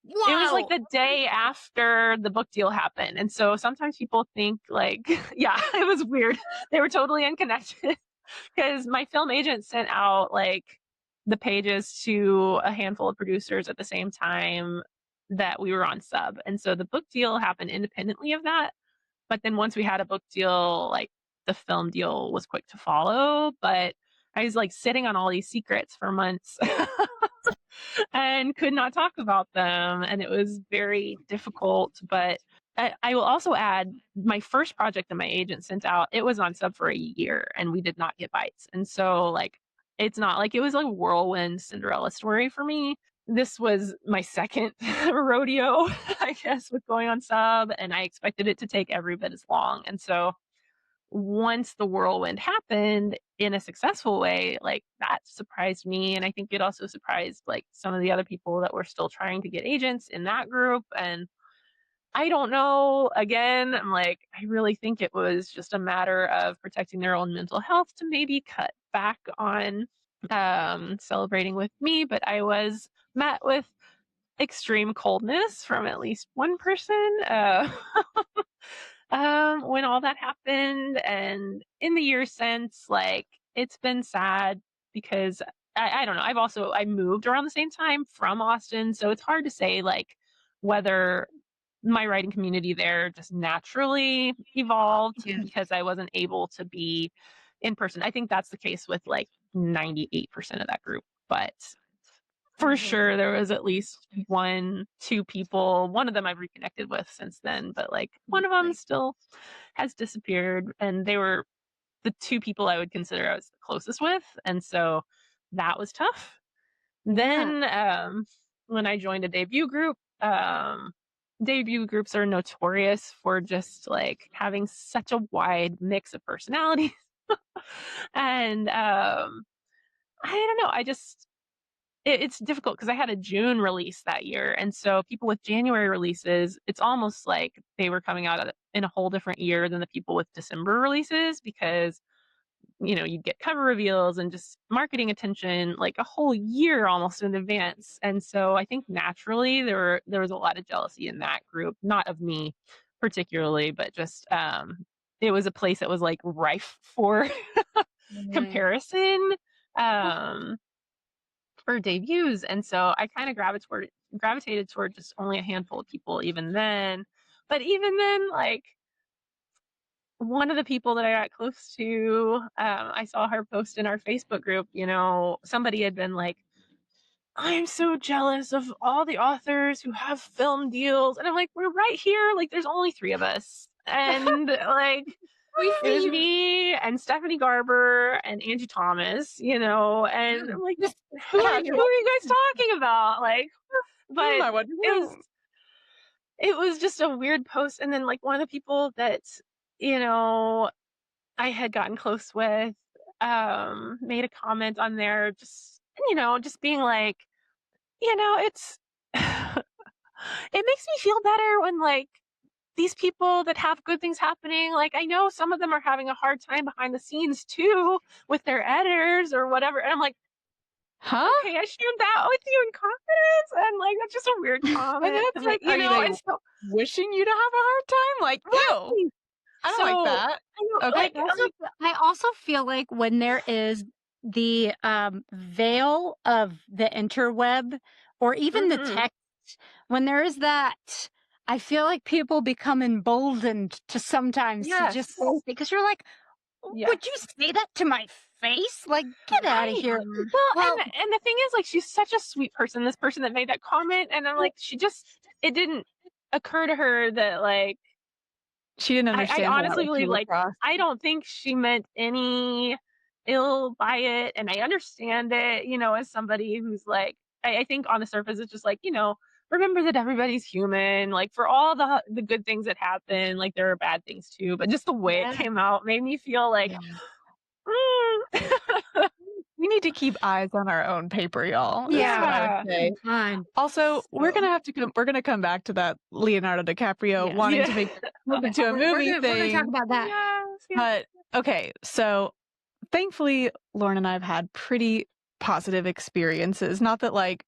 [SPEAKER 3] Wow.
[SPEAKER 5] it was like the day after the book deal happened. And so sometimes people think like, yeah, it was weird. They were totally unconnected. Because my film agent sent out like the pages to a handful of producers at the same time that we were on sub. And so the book deal happened independently of that. But then once we had a book deal, like the film deal was quick to follow. But I was like sitting on all these secrets for months and could not talk about them. And it was very difficult. But I will also add my first project that my agent sent out, it was on sub for a year and we did not get bites. And so like, it's not like it was like a whirlwind Cinderella story for me. This was my second rodeo, I guess, with going on sub, and I expected it to take every bit as long. And so once the whirlwind happened in a successful way, like that surprised me. And I think it also surprised like some of the other people that were still trying to get agents in that group. And I don't know. Again, I'm like, I really think it was just a matter of protecting their own mental health to maybe cut back on celebrating with me. But I was met with extreme coldness from at least one person when all that happened. And in the years since, like, it's been sad because I don't know. I moved around the same time from Austin, so it's hard to say like whether my writing community there just naturally evolved because I wasn't able to be in person. I think that's the case with like 98% of that group, but for sure there was at least 2 people. One of them I've reconnected with since then, but like one of them still has disappeared, and they were the 2 people I would consider I was the closest with, and so that was tough. Then when I joined a debut group, debut groups are notorious for just like having such a wide mix of personalities. And I don't know, it's difficult because I had a June release that year, and so people with January releases, it's almost like they were coming out in a whole different year than the people with December releases, because you'd get cover reveals and just marketing attention like a whole year almost in advance. And so I think naturally there was a lot of jealousy in that group, not of me particularly, but just it was a place that was like rife for comparison for debuts. And so I kind of gravitated toward just only a handful of people even then. But even then, like, one of the people that I got close to, I saw her post in our Facebook group, somebody had been like, I'm so jealous of all the authors who have film deals. And I'm like, we're right here. Like, there's only 3 of us. And like, it was me and Stephanie Garber and Angie Thomas, and I'm like, who are you guys talking about? Like, but it was just a weird post. And then like one of the people that, I had gotten close with, made a comment on there, just being like, it's it makes me feel better when like these people that have good things happening, like I know some of them are having a hard time behind the scenes too with their editors or whatever. And I'm like, okay, I shared that with you in confidence, and like that's just a weird comment.
[SPEAKER 4] And that's like,
[SPEAKER 5] and so,
[SPEAKER 4] wishing you to have a hard time? Like, ew. I don't like that.
[SPEAKER 3] Okay. I also feel like when there is the veil of the interweb or even the text, when there is that, I feel like people become emboldened to sometimes to just say, because you're like, would you say that to my face? Like, get out of here.
[SPEAKER 5] Well, and the thing is, like, she's such a sweet person, this person that made that comment, and I'm like, it didn't occur to her that like
[SPEAKER 4] she didn't understand.
[SPEAKER 5] I honestly believe, like, I don't think she meant any ill by it, and I understand it, as somebody who's like, I think on the surface it's just like, remember that everybody's human. Like, for all the good things that happen, like there are bad things too. But just the way it came out made me feel like,
[SPEAKER 4] we need to keep eyes on our own paper, y'all.
[SPEAKER 5] Yeah.
[SPEAKER 4] Also, we're gonna come back to that Leonardo DiCaprio wanting to make it into a movie thing.
[SPEAKER 3] We're gonna talk about that.
[SPEAKER 4] But okay, so thankfully, Lauren and I have had pretty positive experiences. Not that like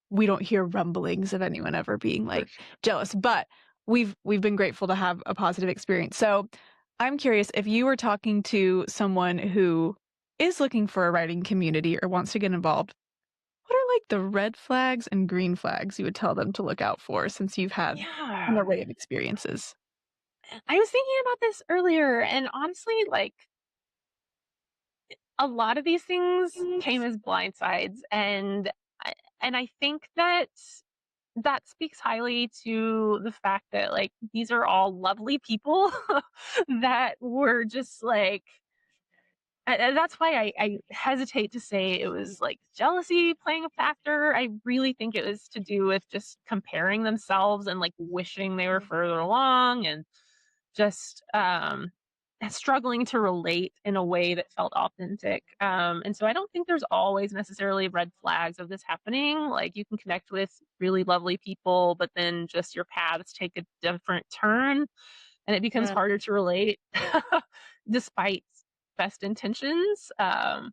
[SPEAKER 4] we don't hear rumblings of anyone ever being like jealous, but we've been grateful to have a positive experience. So I'm curious, if you were talking to someone who is looking for a writing community or wants to get involved, what are like the red flags and green flags you would tell them to look out for, since you've had an array of experiences?
[SPEAKER 5] I was thinking about this earlier, and honestly, like, a lot of these things came as blindsides, and I think that speaks highly to the fact that like these are all lovely people that were just like, that's why I hesitate to say it was like jealousy playing a factor. I really think it was to do with just comparing themselves and like wishing they were further along, and just struggling to relate in a way that felt authentic. And so I don't think there's always necessarily red flags of this happening. Like, you can connect with really lovely people, but then just your paths take a different turn and it becomes harder to relate despite best intentions. But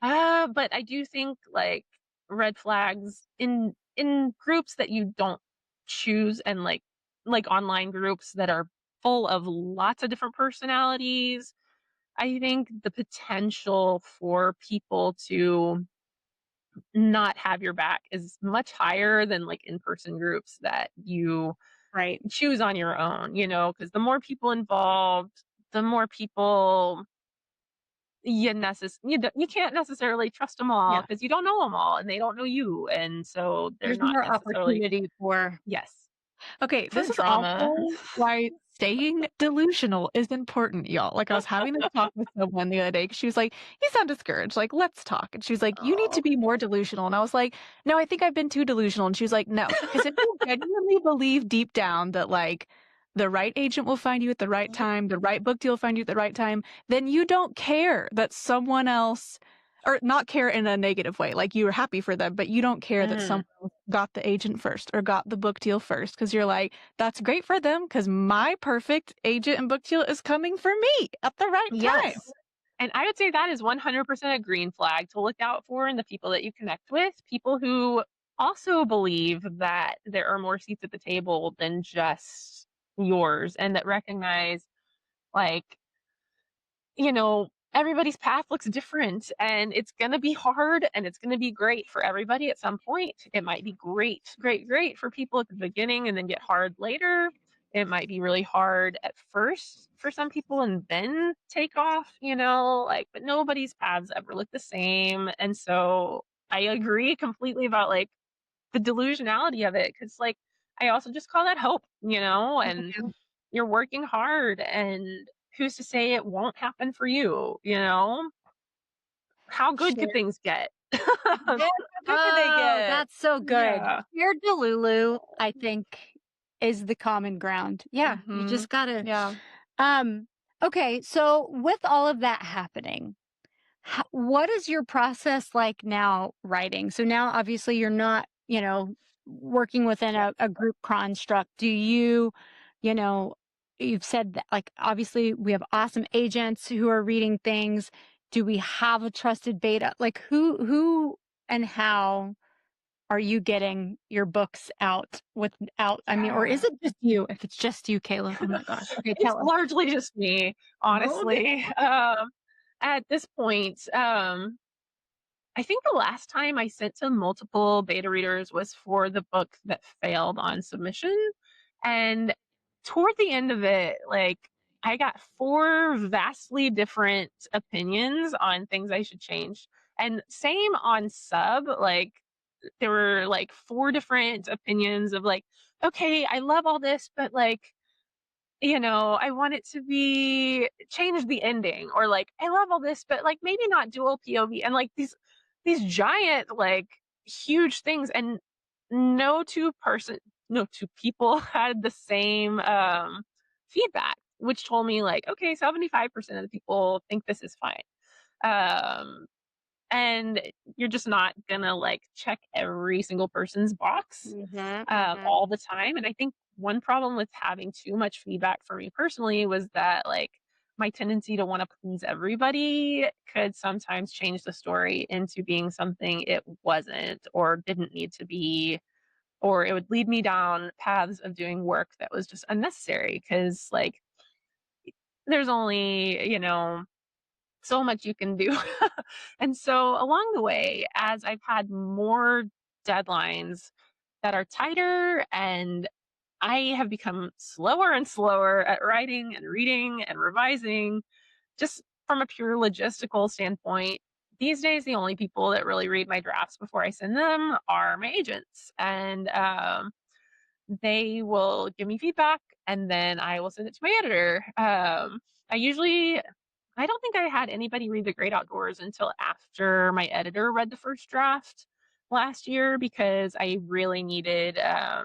[SPEAKER 5] I do think like red flags in groups that you don't choose, and like online groups that are full of lots of different personalities. I think the potential for people to not have your back is much higher than like in-person groups that you
[SPEAKER 3] Right.
[SPEAKER 5] choose on your own, because the more people involved, the more people you can't necessarily trust them all
[SPEAKER 3] Yeah.
[SPEAKER 5] because you don't know them all and they don't know you, and so they're
[SPEAKER 3] There's
[SPEAKER 5] not
[SPEAKER 3] more
[SPEAKER 5] necessarily.
[SPEAKER 3] opportunity for
[SPEAKER 5] Yes,
[SPEAKER 4] Okay,
[SPEAKER 5] for
[SPEAKER 4] this is
[SPEAKER 5] drama.
[SPEAKER 4] also why staying delusional is important, y'all. Like, I was having this talk with someone the other day 'cause she was like, "You sound discouraged. Like, let's talk." And she was like, "You need to
[SPEAKER 5] Oh,
[SPEAKER 4] be more delusional." And I was like, "No, I think I've been too delusional." And she was like, "No, because if you genuinely believe deep down that like the right agent will find you at the right time, the right book deal will find you at the right time, then you don't care that someone else, or not care in a negative way. Like, you're happy for them, but you don't care that someone else got the agent first or got the book deal first, because you're like, that's great for them because my perfect agent and book deal is coming for me at the right time."
[SPEAKER 5] yes. And I would say that is 100% a green flag to look out for in the people that you connect with. People who also believe that there are more seats at the table than just yours, and that recognize, like, everybody's path looks different, and it's going to be hard and it's going to be great for everybody at some point. It might be great, great, great for people at the beginning and then get hard later. It might be really hard at first for some people and then take off, but nobody's paths ever look the same. And so I agree completely about like the delusionality of it, because like I also just call that hope, and you're working hard, and who's to say it won't happen for you? How good could
[SPEAKER 3] Share.
[SPEAKER 5] things get?
[SPEAKER 4] Yeah, how good could they
[SPEAKER 3] Oh,
[SPEAKER 4] get?
[SPEAKER 3] that's so good.
[SPEAKER 5] Yeah.
[SPEAKER 3] Shared Delulu, I think, is the common ground. Yeah, you
[SPEAKER 4] Mhm.
[SPEAKER 3] just gotta.
[SPEAKER 4] Yeah.
[SPEAKER 3] Um. Okay, so with all of that happening, what is your process like now writing? So now, obviously, you're not, working within a group construct. Do you, you know, you've said that, like, obviously, we have awesome agents who are reading things. Do we have a trusted beta? Like, who, and how are you getting your books out without? I mean, or is it just you? If it's just you, Kayla, oh my gosh. Okay,
[SPEAKER 5] It's
[SPEAKER 3] tell us.
[SPEAKER 5] largely just me, honestly. At this point, I think the last time I sent to multiple beta readers was for the book that failed on submission. And toward the end of it, like, I got 4 vastly different opinions on things I should change. And same on sub, like, there were like 4 different opinions of like, okay, I love all this, but like, I want it to be change the ending, or like, I love all this, but like maybe not dual POV, and like these giant, like, huge things, and no two person no two people had the same feedback, which told me like, okay, 75% of the people think this is fine. Um and you're just not gonna like check every single person's box all the time. And I think one problem with having too much feedback for me personally was that like my tendency to want to please everybody could sometimes change the story into being something it wasn't or didn't need to be, or it would lead me down paths of doing work that was just unnecessary, because like there's only, so much you can do. And so along the way, as I've had more deadlines that are tighter, and I have become slower and slower at writing and reading and revising, just from a pure logistical standpoint, these days the only people that really read my drafts before I send them are my agents. And they will give me feedback, and then I will send it to my editor. I don't think I had anybody read The Great Outdoors until after my editor read the first draft last year, because I really needed I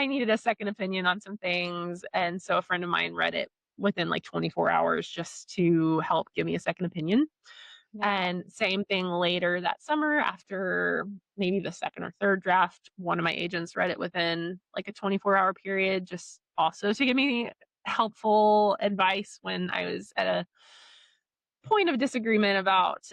[SPEAKER 5] needed a second opinion on some things. And so a friend of mine read it within like 24 hours just to help give me a second opinion. And same thing later that summer, after maybe the second or third draft, one of my agents read it within like a 24-hour period, just also to give me helpful advice when I was at a point of disagreement about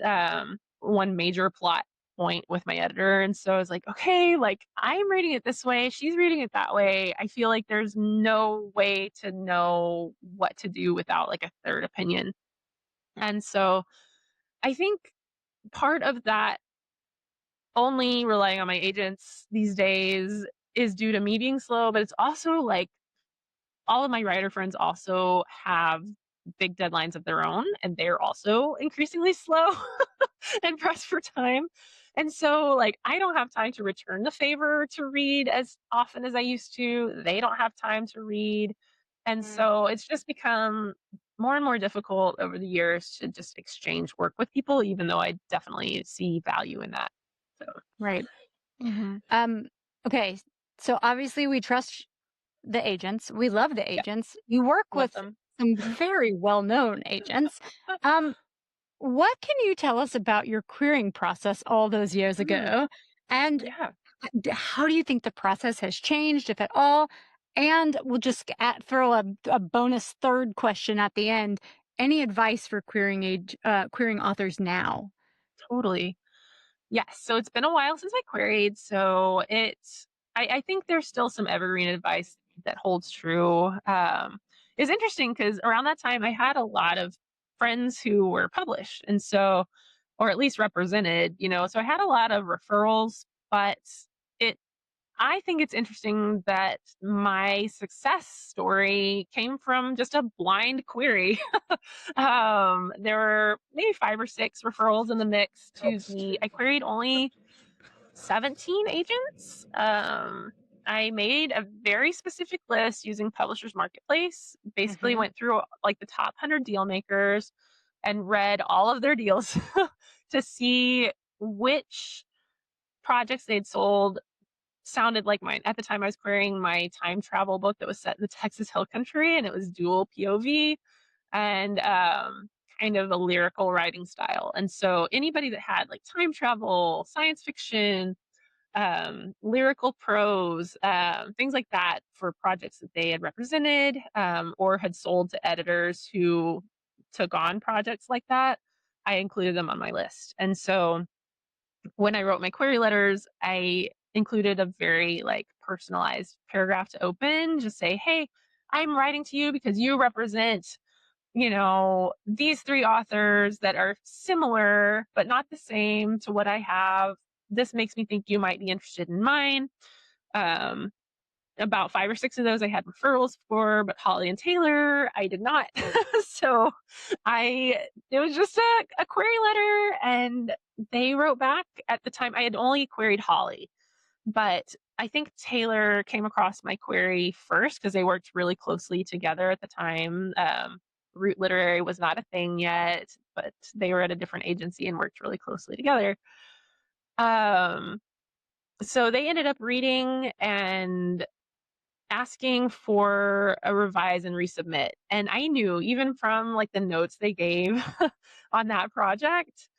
[SPEAKER 5] one major plot point with my editor. And so I was like, okay, like I'm reading it this way, she's reading it that way. I feel like there's no way to know what to do without like a third opinion. And so I think part of that only relying on my agents these days is due to me being slow, but it's also like all of my writer friends also have big deadlines of their own, and they're also increasingly slow and pressed for time. And so, like, I don't have time to return the favor to read as often as I used to. They don't have time to read. And so it's just become more and more difficult over the years to just exchange work with people, even though I definitely see value in that. So,
[SPEAKER 3] Right.
[SPEAKER 4] Mm-hmm.
[SPEAKER 3] Okay. So obviously we trust the agents. We love the
[SPEAKER 5] yeah,
[SPEAKER 3] agents. You work
[SPEAKER 5] love
[SPEAKER 3] with
[SPEAKER 5] them.
[SPEAKER 3] some very well-known agents. Um, what can you tell us about your querying process all those years
[SPEAKER 5] Mm,
[SPEAKER 3] ago? And
[SPEAKER 5] yeah.
[SPEAKER 3] how do you think the process has changed, if at all? And we'll just throw a bonus third question at the end. Any advice for querying authors now?
[SPEAKER 5] Totally. Yes. So it's been a while since I queried. So I think there's still some evergreen advice that holds true. It's interesting because around that time I had a lot of friends who were published. And so, or at least represented, so I had a lot of referrals, but it, I think it's interesting that my success story came from just a blind query. There were maybe 5 or 6 referrals in the mix to me. I queried only 17 agents. I made a very specific list using Publishers Marketplace. Basically, went through like the top 100 deal makers and read all of their deals to see which projects they'd sold sounded like mine. At the time, I was querying my time travel book that was set in the Texas Hill Country, and it was dual POV and kind of a lyrical writing style. And so anybody that had like time travel, science fiction, lyrical prose, things like that for projects that they had represented or had sold to editors who took on projects like that, I included them on my list. And so when I wrote my query letters, I included a very like personalized paragraph to open, just say, hey, I'm writing to you because you represent, these 3 authors that are similar but not the same to what I have. This makes me think you might be interested in mine. Um, about 5 or 6 of those I had referrals for, but Holly and Taylor, I did not. So it was just a query letter, and they wrote back. At the time I had only queried Holly, but I think Taylor came across my query first because they worked really closely together at the time. Root Literary was not a thing yet, but they were at a different agency and worked really closely together. Um, so they ended up reading and asking for a revise and resubmit. And I knew even from like the notes they gave on that project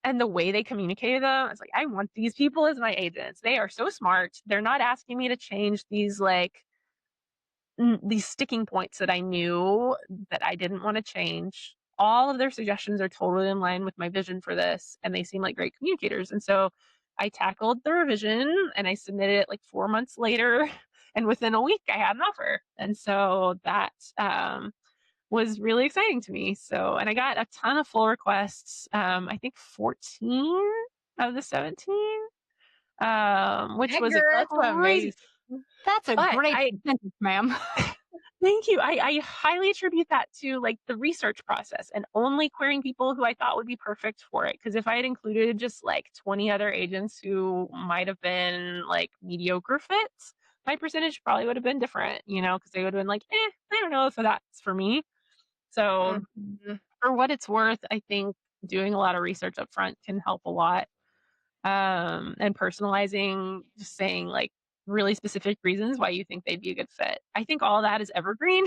[SPEAKER 5] and the way they communicated them, I was like, I want these people as my agents. They are so smart. They're not asking me to change these these sticking points that I knew that I didn't want to change. All of their suggestions are totally in line with my vision for this, and they seem like great communicators. And so I tackled the revision and I submitted it like 4 months later. And within a week, I had an offer. And so that was really exciting to me. So, and I got a ton of full requests. I think 14 of the 17, which was a
[SPEAKER 3] That's
[SPEAKER 5] crazy.
[SPEAKER 3] amazing. That's a
[SPEAKER 5] But
[SPEAKER 3] great percentage, ma'am.
[SPEAKER 5] thank you. I highly attribute that to like the research process and only querying people who I thought would be perfect for it. Because if I had included just like 20 other agents who might have been like mediocre fits, my percentage probably would have been different, because they would have been like, I don't know if that's for me. So for what it's worth, I think doing a lot of research up front can help a lot. And personalizing, just saying like really specific reasons why you think they'd be a good fit. I think all that is evergreen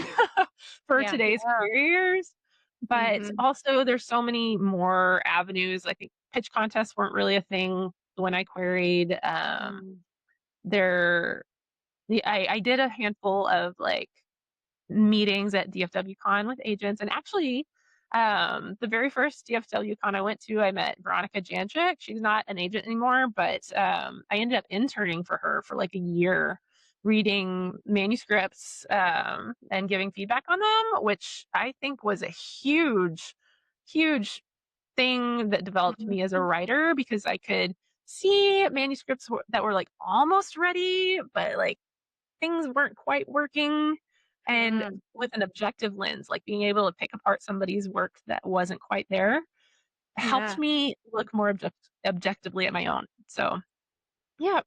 [SPEAKER 5] for today's careers, but also there's so many more avenues. I think pitch contests weren't really a thing when I queried. I did a handful of like meetings at DFW Con with agents, and actually The very first DFW-Con I went to, I met Veronica Janchik. She's not an agent anymore, but I ended up interning for her for like a year, reading manuscripts and giving feedback on them, which I think was a huge, huge thing that developed me as a writer, because I could see manuscripts that were like almost ready, but like things weren't quite working. And with an objective lens, like being able to pick apart somebody's work that wasn't quite there, helped me look more objectively at my own. So, yeah.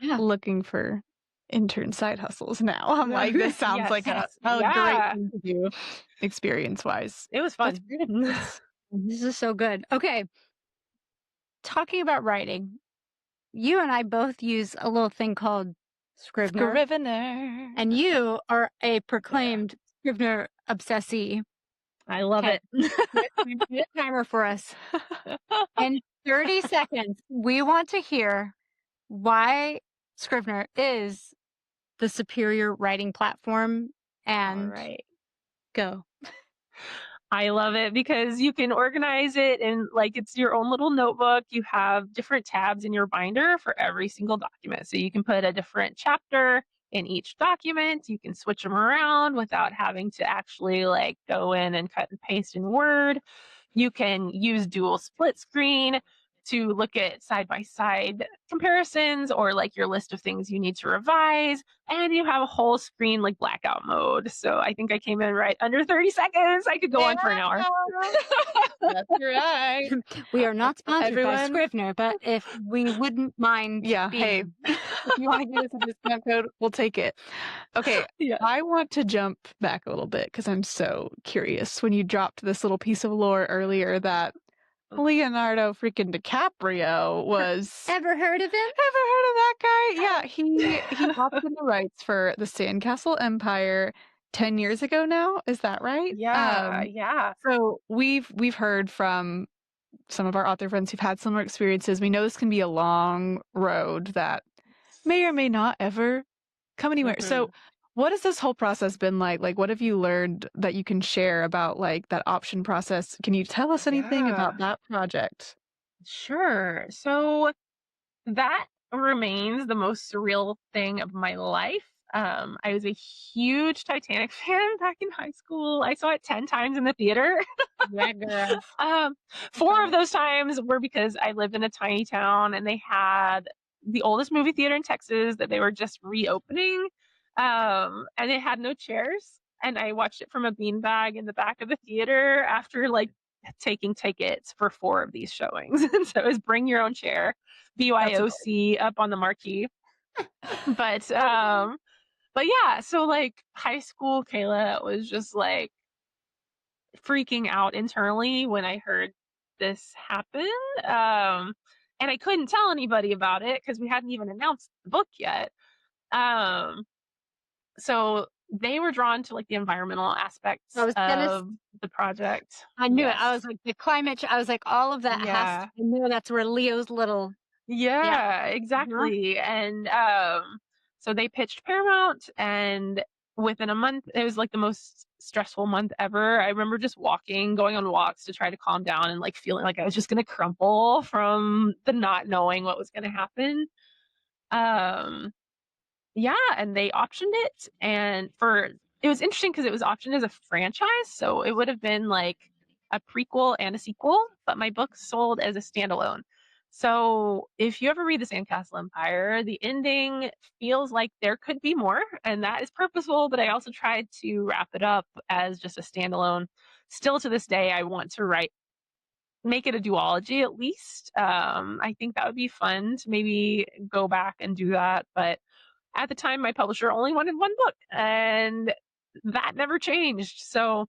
[SPEAKER 4] Looking for intern side hustles now. I'm like, this sounds like a great thing to do experience-wise.
[SPEAKER 5] It was fun.
[SPEAKER 3] This is so good. Okay. Talking about writing, you and I both use a little thing called Scrivener. And you are a proclaimed Scrivener obsessee.
[SPEAKER 5] I love it.
[SPEAKER 3] You did a timer for us. In 30 seconds, we want to hear why Scrivener is the superior writing platform. And go.
[SPEAKER 5] I love it because you can organize it and like it's your own little notebook. You have different tabs in your binder for every single document. So you can put a different chapter in each document. You can switch them around without having to actually like go in and cut and paste in Word. You can use dual split screen to look at side-by-side comparisons or like your list of things you need to revise. And you have a whole screen like blackout mode. So I think I came in right under 30 seconds. I could go on for an hour.
[SPEAKER 4] That's right.
[SPEAKER 3] We are not sponsored by Scrivener, but if we wouldn't mind.
[SPEAKER 4] Hey, if you want to give us a discount code, we'll take it. Okay, I want to jump back a little bit because I'm so curious. When you dropped this little piece of lore earlier that Leonardo freaking DiCaprio was...
[SPEAKER 3] Ever heard of him?
[SPEAKER 4] Ever heard of that guy? Yeah, he hopped in the rights for the Sandcastle Empire 10 years ago now. Is that right?
[SPEAKER 5] Yeah.
[SPEAKER 4] So we've heard from some of our author friends who've had similar experiences. We know this can be a long road that may or may not ever come anywhere. So what has this whole process been like? Like, what have you learned that you can share about like that option process? Can you tell us anything about that project?
[SPEAKER 5] Sure. So that remains the most surreal thing of my life. I was a huge Titanic fan back in high school. I saw it 10 times in the theater.
[SPEAKER 3] Yeah, girl.
[SPEAKER 5] 4 of those times were because I lived in a tiny town and they had the oldest movie theater in Texas that they were just reopening. And it had no chairs. And I watched it from a beanbag in the back of the theater after like taking tickets for 4 of these showings. And so it was bring your own chair, BYOC up on the marquee. But yeah, so like high school Kayla was just like freaking out internally when I heard this happen. And I couldn't tell anybody about it because we hadn't even announced the book yet. So they were drawn to like the environmental aspects of the project.
[SPEAKER 3] I knew it. I was like the climate. I was like all of that has. I knew that's where Leo's little.
[SPEAKER 5] Yeah, exactly. And so they pitched Paramount, and within a month, it was like the most stressful month ever. I remember just going on walks to try to calm down and like feeling like I was just gonna crumple from the not knowing what was gonna happen. Yeah, and they optioned it, and it was interesting because it was optioned as a franchise, so it would have been like a prequel and a sequel, but my book sold as a standalone. So if you ever read The Sandcastle Empire, the ending feels like there could be more, and that is purposeful, but I also tried to wrap it up as just a standalone. Still to this day, I want to make it a duology at least. I think that would be fun to maybe go back and do that, but at the time, my publisher only wanted 1 book, and that never changed. So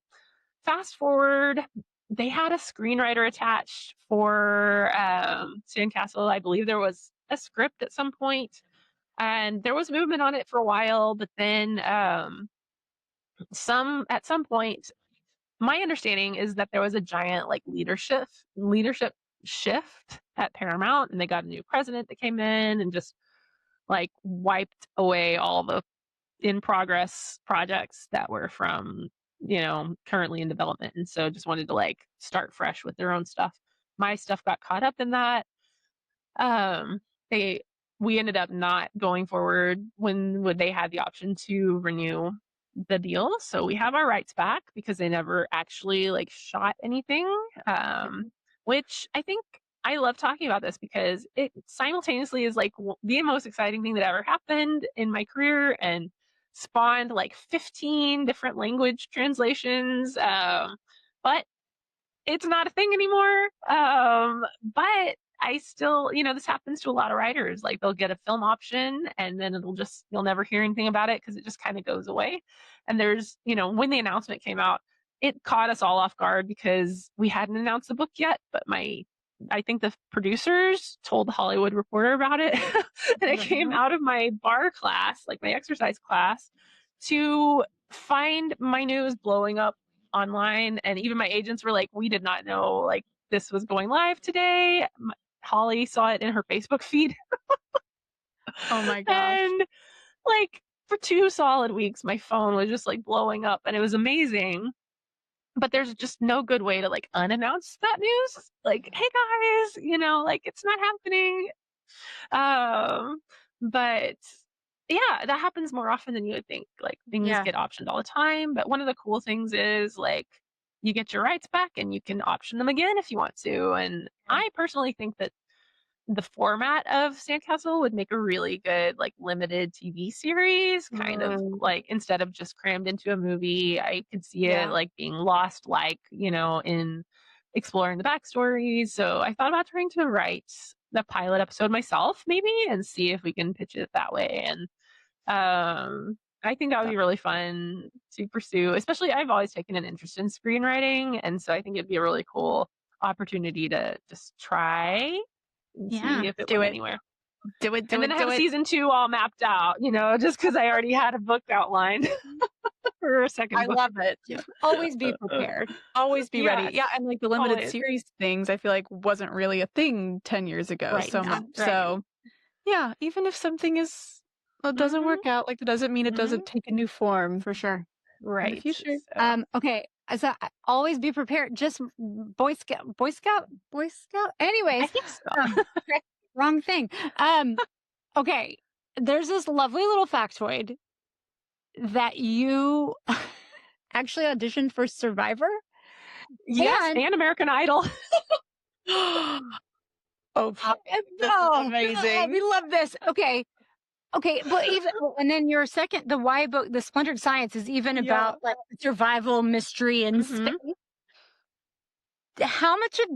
[SPEAKER 5] fast forward, they had a screenwriter attached for Sandcastle. I believe there was a script at some point, and there was movement on it for a while. But then at some point, my understanding is that there was a giant like leadership shift at Paramount, and they got a new president that came in and just like wiped away all the in progress projects that were from currently in development. And so just wanted to like start fresh with their own stuff. My stuff got caught up in that. Um, we ended up not going forward when they had the option to renew the deal. So we have our rights back because they never actually like shot anything. Which I think I love talking about this because it simultaneously is like the most exciting thing that ever happened in my career and spawned like 15 different language translations. But it's not a thing anymore. But I still, this happens to a lot of writers. Like they'll get a film option and then you'll never hear anything about it because it just kind of goes away. And there's, when the announcement came out, it caught us all off guard because we hadn't announced the book yet, but I think the producers told the Hollywood Reporter about it. And it came out of my bar class, like my exercise class, to find my news blowing up online. And even my agents were like, we did not know like this was going live today. Holly saw it in her Facebook feed.
[SPEAKER 4] Oh my gosh.
[SPEAKER 5] And like for 2 solid weeks, my phone was just like blowing up and it was amazing. But there's just no good way to like unannounce that news. Like, hey guys, like it's not happening. But yeah, that happens more often than you would think. Like things get optioned all the time. But one of the cool things is like you get your rights back and you can option them again if you want to. And I personally think that the format of Sandcastle would make a really good like limited TV series, kind of like instead of just crammed into a movie. I could see it like being lost, like in exploring the backstories. So I thought about trying to write the pilot episode myself, maybe, and see if we can pitch it that way. And I think that would be really fun to pursue. Especially, I've always taken an interest in screenwriting, and so I think it'd be a really cool opportunity to just try. See if it went anywhere.
[SPEAKER 4] Do it.
[SPEAKER 5] And then I have season 2 all mapped out, just because I already had a book outlined for a second book.
[SPEAKER 4] I love it.
[SPEAKER 3] Always be prepared.
[SPEAKER 4] Always be ready. Yeah, and like the limited
[SPEAKER 5] Always.
[SPEAKER 4] series things, I feel like wasn't really a thing 10 years ago.
[SPEAKER 3] Right,
[SPEAKER 4] So yeah, even if something doesn't work out, like that doesn't mean it doesn't take a new form
[SPEAKER 3] for sure.
[SPEAKER 4] in the future.
[SPEAKER 3] Okay. So always be prepared. Just Boy Scout. Anyways,
[SPEAKER 5] I think so.
[SPEAKER 3] Wrong thing. Okay. There's this lovely little factoid that you actually auditioned for Survivor.
[SPEAKER 5] Yes, and American Idol.
[SPEAKER 4] This is amazing.
[SPEAKER 3] We love this. Okay, but and then your second, the Y book, the Splintered Science, is even about like survival mystery and space. How much of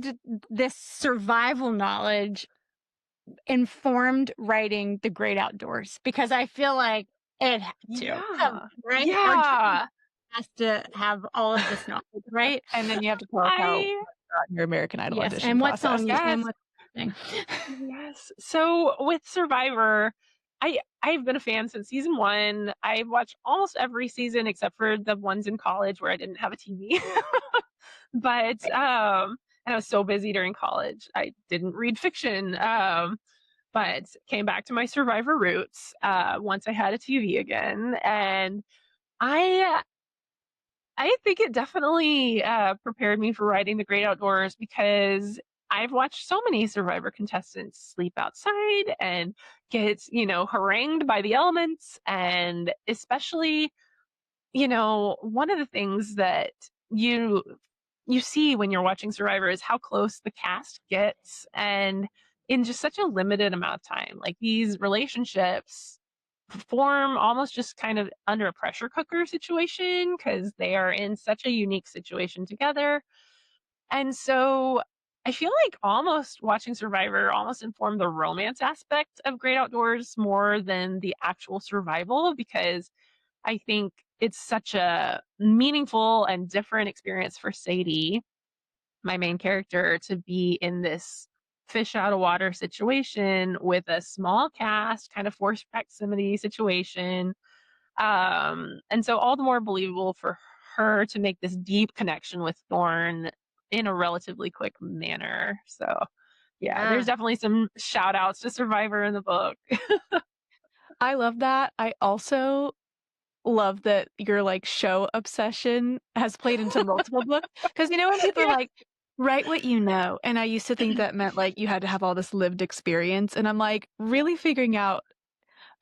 [SPEAKER 3] this survival knowledge informed writing The Great Outdoors? Because I feel like it had to, right?
[SPEAKER 5] Yeah,
[SPEAKER 3] has to have all of this knowledge, right?
[SPEAKER 4] And then you have to tell us how your American Idol audition
[SPEAKER 3] and
[SPEAKER 4] process.
[SPEAKER 3] what song
[SPEAKER 5] Yes. So with Survivor, I've been a fan since season 1. I've watched almost every season except for the ones in college where I didn't have a TV. But and I was so busy during college, I didn't read fiction. But came back to my Survivor roots once I had a TV again, and I think it definitely prepared me for writing The Great Outdoors because I've watched so many Survivor contestants sleep outside and get, harangued by the elements. And especially, one of the things that you see when you're watching Survivor is how close the cast gets, and in just such a limited amount of time. Like these relationships form almost just kind of under a pressure cooker situation because they are in such a unique situation together. And so I feel like almost watching Survivor almost informed the romance aspect of Great Outdoors more than the actual survival, because I think it's such a meaningful and different experience for Sadie, my main character, to be in this fish out of water situation with a small cast, kind of forced proximity situation. And so all the more believable for her to make this deep connection with Thorne in a relatively quick manner. So yeah, there's definitely some shout outs to Survivor in the book.
[SPEAKER 4] I love that. I also love that your like show obsession has played into multiple books. Because when people are like, write what you know. And I used to think that meant like you had to have all this lived experience. And I'm like really figuring out.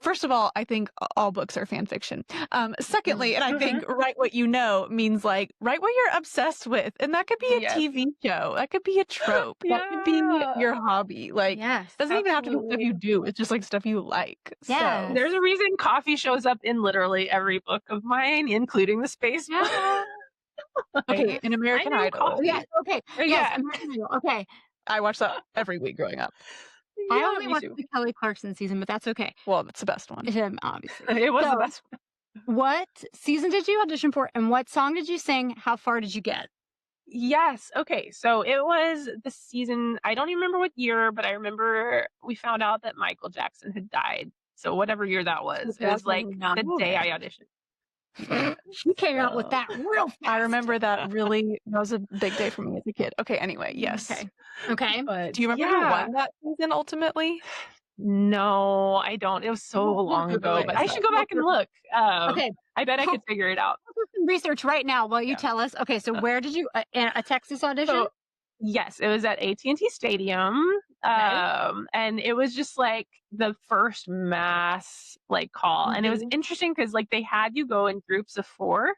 [SPEAKER 4] First of all, I think all books are fan fiction. Secondly, and I think write what you know means like write what you're obsessed with. And that could be a TV show. That could be a trope. That could be your hobby. Like, doesn't even have to be stuff you do. It's just like stuff you like.
[SPEAKER 3] Yeah.
[SPEAKER 4] So
[SPEAKER 5] There's a reason coffee shows up in literally every book of mine, including the space book.
[SPEAKER 4] okay, an American
[SPEAKER 5] I know
[SPEAKER 4] Idol.
[SPEAKER 5] coffee.
[SPEAKER 3] Yes. Okay. Yes. American Idol. Okay.
[SPEAKER 4] I watched that every week growing up.
[SPEAKER 3] I only
[SPEAKER 5] me
[SPEAKER 3] watched
[SPEAKER 5] too.
[SPEAKER 3] the Kelly Clarkson season, but that's okay.
[SPEAKER 4] Well, that's the best one.
[SPEAKER 3] Obviously.
[SPEAKER 5] It was
[SPEAKER 3] So,
[SPEAKER 5] the best one.
[SPEAKER 3] What season did you audition for, and what song did you sing? How far did you get?
[SPEAKER 5] Yes. Okay. So it was the season. I don't even remember what year, but I remember we found out that Michael Jackson had died. So whatever year that was, it was like the day I auditioned.
[SPEAKER 3] You came out with that real fast.
[SPEAKER 4] I remember that was a big day for me as a kid. Okay, anyway, yes.
[SPEAKER 3] Okay.
[SPEAKER 5] But
[SPEAKER 4] Do you remember who won that season ultimately?
[SPEAKER 5] No, I don't. It was so long ago, but I should go back and look.
[SPEAKER 3] Okay.
[SPEAKER 5] I bet I could figure it out.
[SPEAKER 3] I'll do some research right now while you tell us. Okay, so where did you a Texas audition?
[SPEAKER 5] So, yes, it was at AT&T Stadium. And it was just like the first mass like call. And it was interesting because like they had you go in groups of 4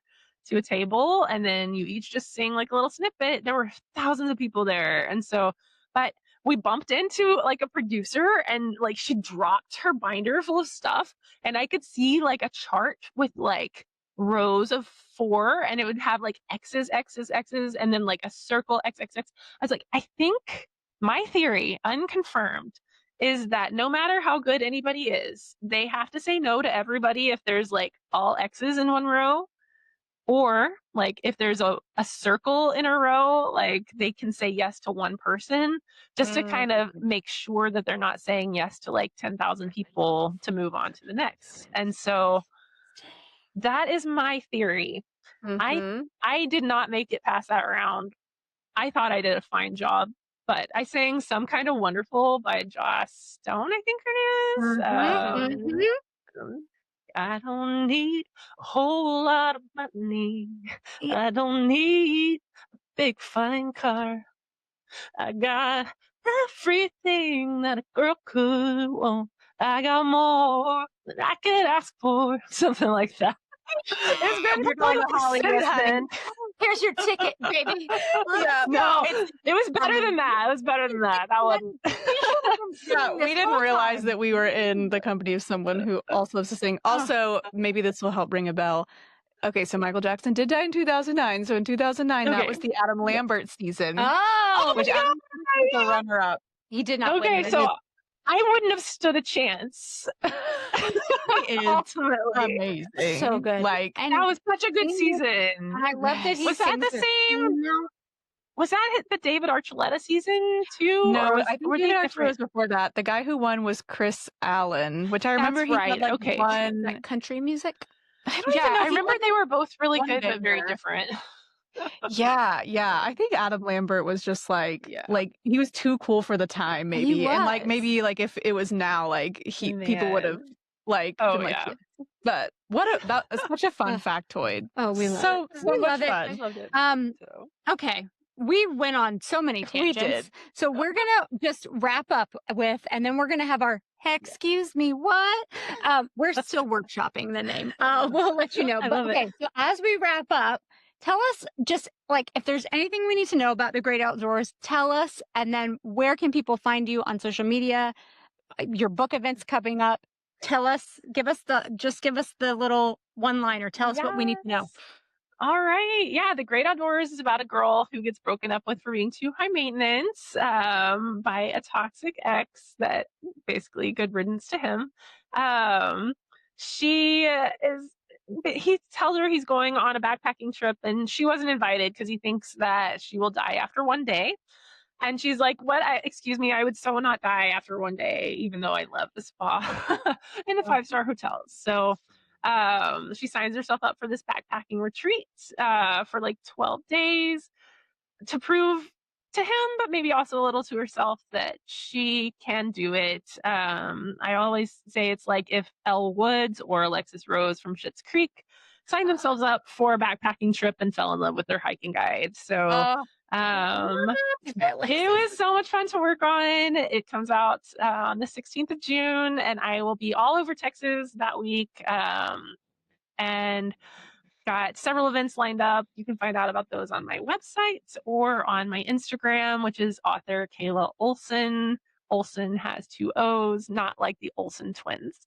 [SPEAKER 5] to a table and then you each just sing like a little snippet. There were thousands of people there. And so, but we bumped into like a producer and like she dropped her binder full of stuff and I could see like a chart with like rows of 4 and it would have like X's, X's, X's, and then like a circle, X, X, X. I was like, I think my theory, unconfirmed, is that no matter how good anybody is, they have to say no to everybody if there's like all X's in one row. Or like if there's a circle in a row, like they can say yes to one person just to kind of make sure that they're not saying yes to like 10,000 people to move on to the next. And so that is my theory. I did not make it past that round. I thought I did a fine job, but I sang Some Kind of Wonderful by Joss Stone, I think her name is. I don't need a whole lot of money. I don't need a big fine car. I got everything that a girl could want. I got more than I could ask for. Something like that. It's been going to Hollywood then.
[SPEAKER 3] Here's your ticket, baby.
[SPEAKER 5] No, it was better than that. It was better than that. That one.
[SPEAKER 4] Yeah, we didn't realize that we were in the company of someone who also loves to sing. Also, maybe this will help ring a bell. Okay, so Michael Jackson did die in 2009. So in 2009, that was the Adam Lambert season.
[SPEAKER 3] Oh,
[SPEAKER 4] which Adam was the runner-up.
[SPEAKER 3] He did not win.
[SPEAKER 5] Okay, so I wouldn't have stood a chance.
[SPEAKER 4] It's
[SPEAKER 5] ultimately
[SPEAKER 4] amazing.
[SPEAKER 3] So good.
[SPEAKER 5] Like that was such a good season.
[SPEAKER 3] And I love that he
[SPEAKER 5] was that the same. Was that the David Archuleta season too?
[SPEAKER 4] No,
[SPEAKER 5] or
[SPEAKER 4] I think David Archuleta was before that. The guy who won was Chris Allen, which I remember he had like won
[SPEAKER 3] that country music.
[SPEAKER 5] I remember they were both really good but very different.
[SPEAKER 4] Yeah. I think Adam Lambert was just like he was too cool for the time, maybe. And like maybe like if it was now, like people would have like been like, yeah. But that is such a fun factoid.
[SPEAKER 3] Oh, we love it.
[SPEAKER 4] So
[SPEAKER 3] we
[SPEAKER 4] much
[SPEAKER 3] love it.
[SPEAKER 4] fun.
[SPEAKER 5] I loved it.
[SPEAKER 3] Okay. We went on so many tangents.
[SPEAKER 4] We did.
[SPEAKER 3] So we're going to just wrap up with, and then we're going to have our, excuse me, what? We're still workshopping the name. We'll let you know. But okay, so as we wrap up, tell us just like if there's anything we need to know about the great outdoors, tell us. And then where can people find you on social media? Your book events coming up. Tell us, give us the little one-liner. Tell us what we need to know.
[SPEAKER 5] All right. Yeah. The Great Outdoors is about a girl who gets broken up with for being too high maintenance by a toxic ex that basically good riddance to him. He tells her he's going on a backpacking trip and she wasn't invited because he thinks that she will die after one day. And she's like, excuse me, I would so not die after one day, even though I love the spa and the 5-star hotels. So she signs herself up for this backpacking retreat for like 12 days to prove to him, but maybe also a little to herself that she can do it. I always say it's like if Elle Woods or Alexis Rose from Schitt's Creek signed themselves up for a backpacking trip and fell in love with their hiking guide. So it was so much fun to work on. It comes out on the 16th of June, and I will be all over Texas that week. And got several events lined up. You can find out about those on my website or on my Instagram, which is author Kayla Olson. Olson has 2 O's, not like the Olsen twins.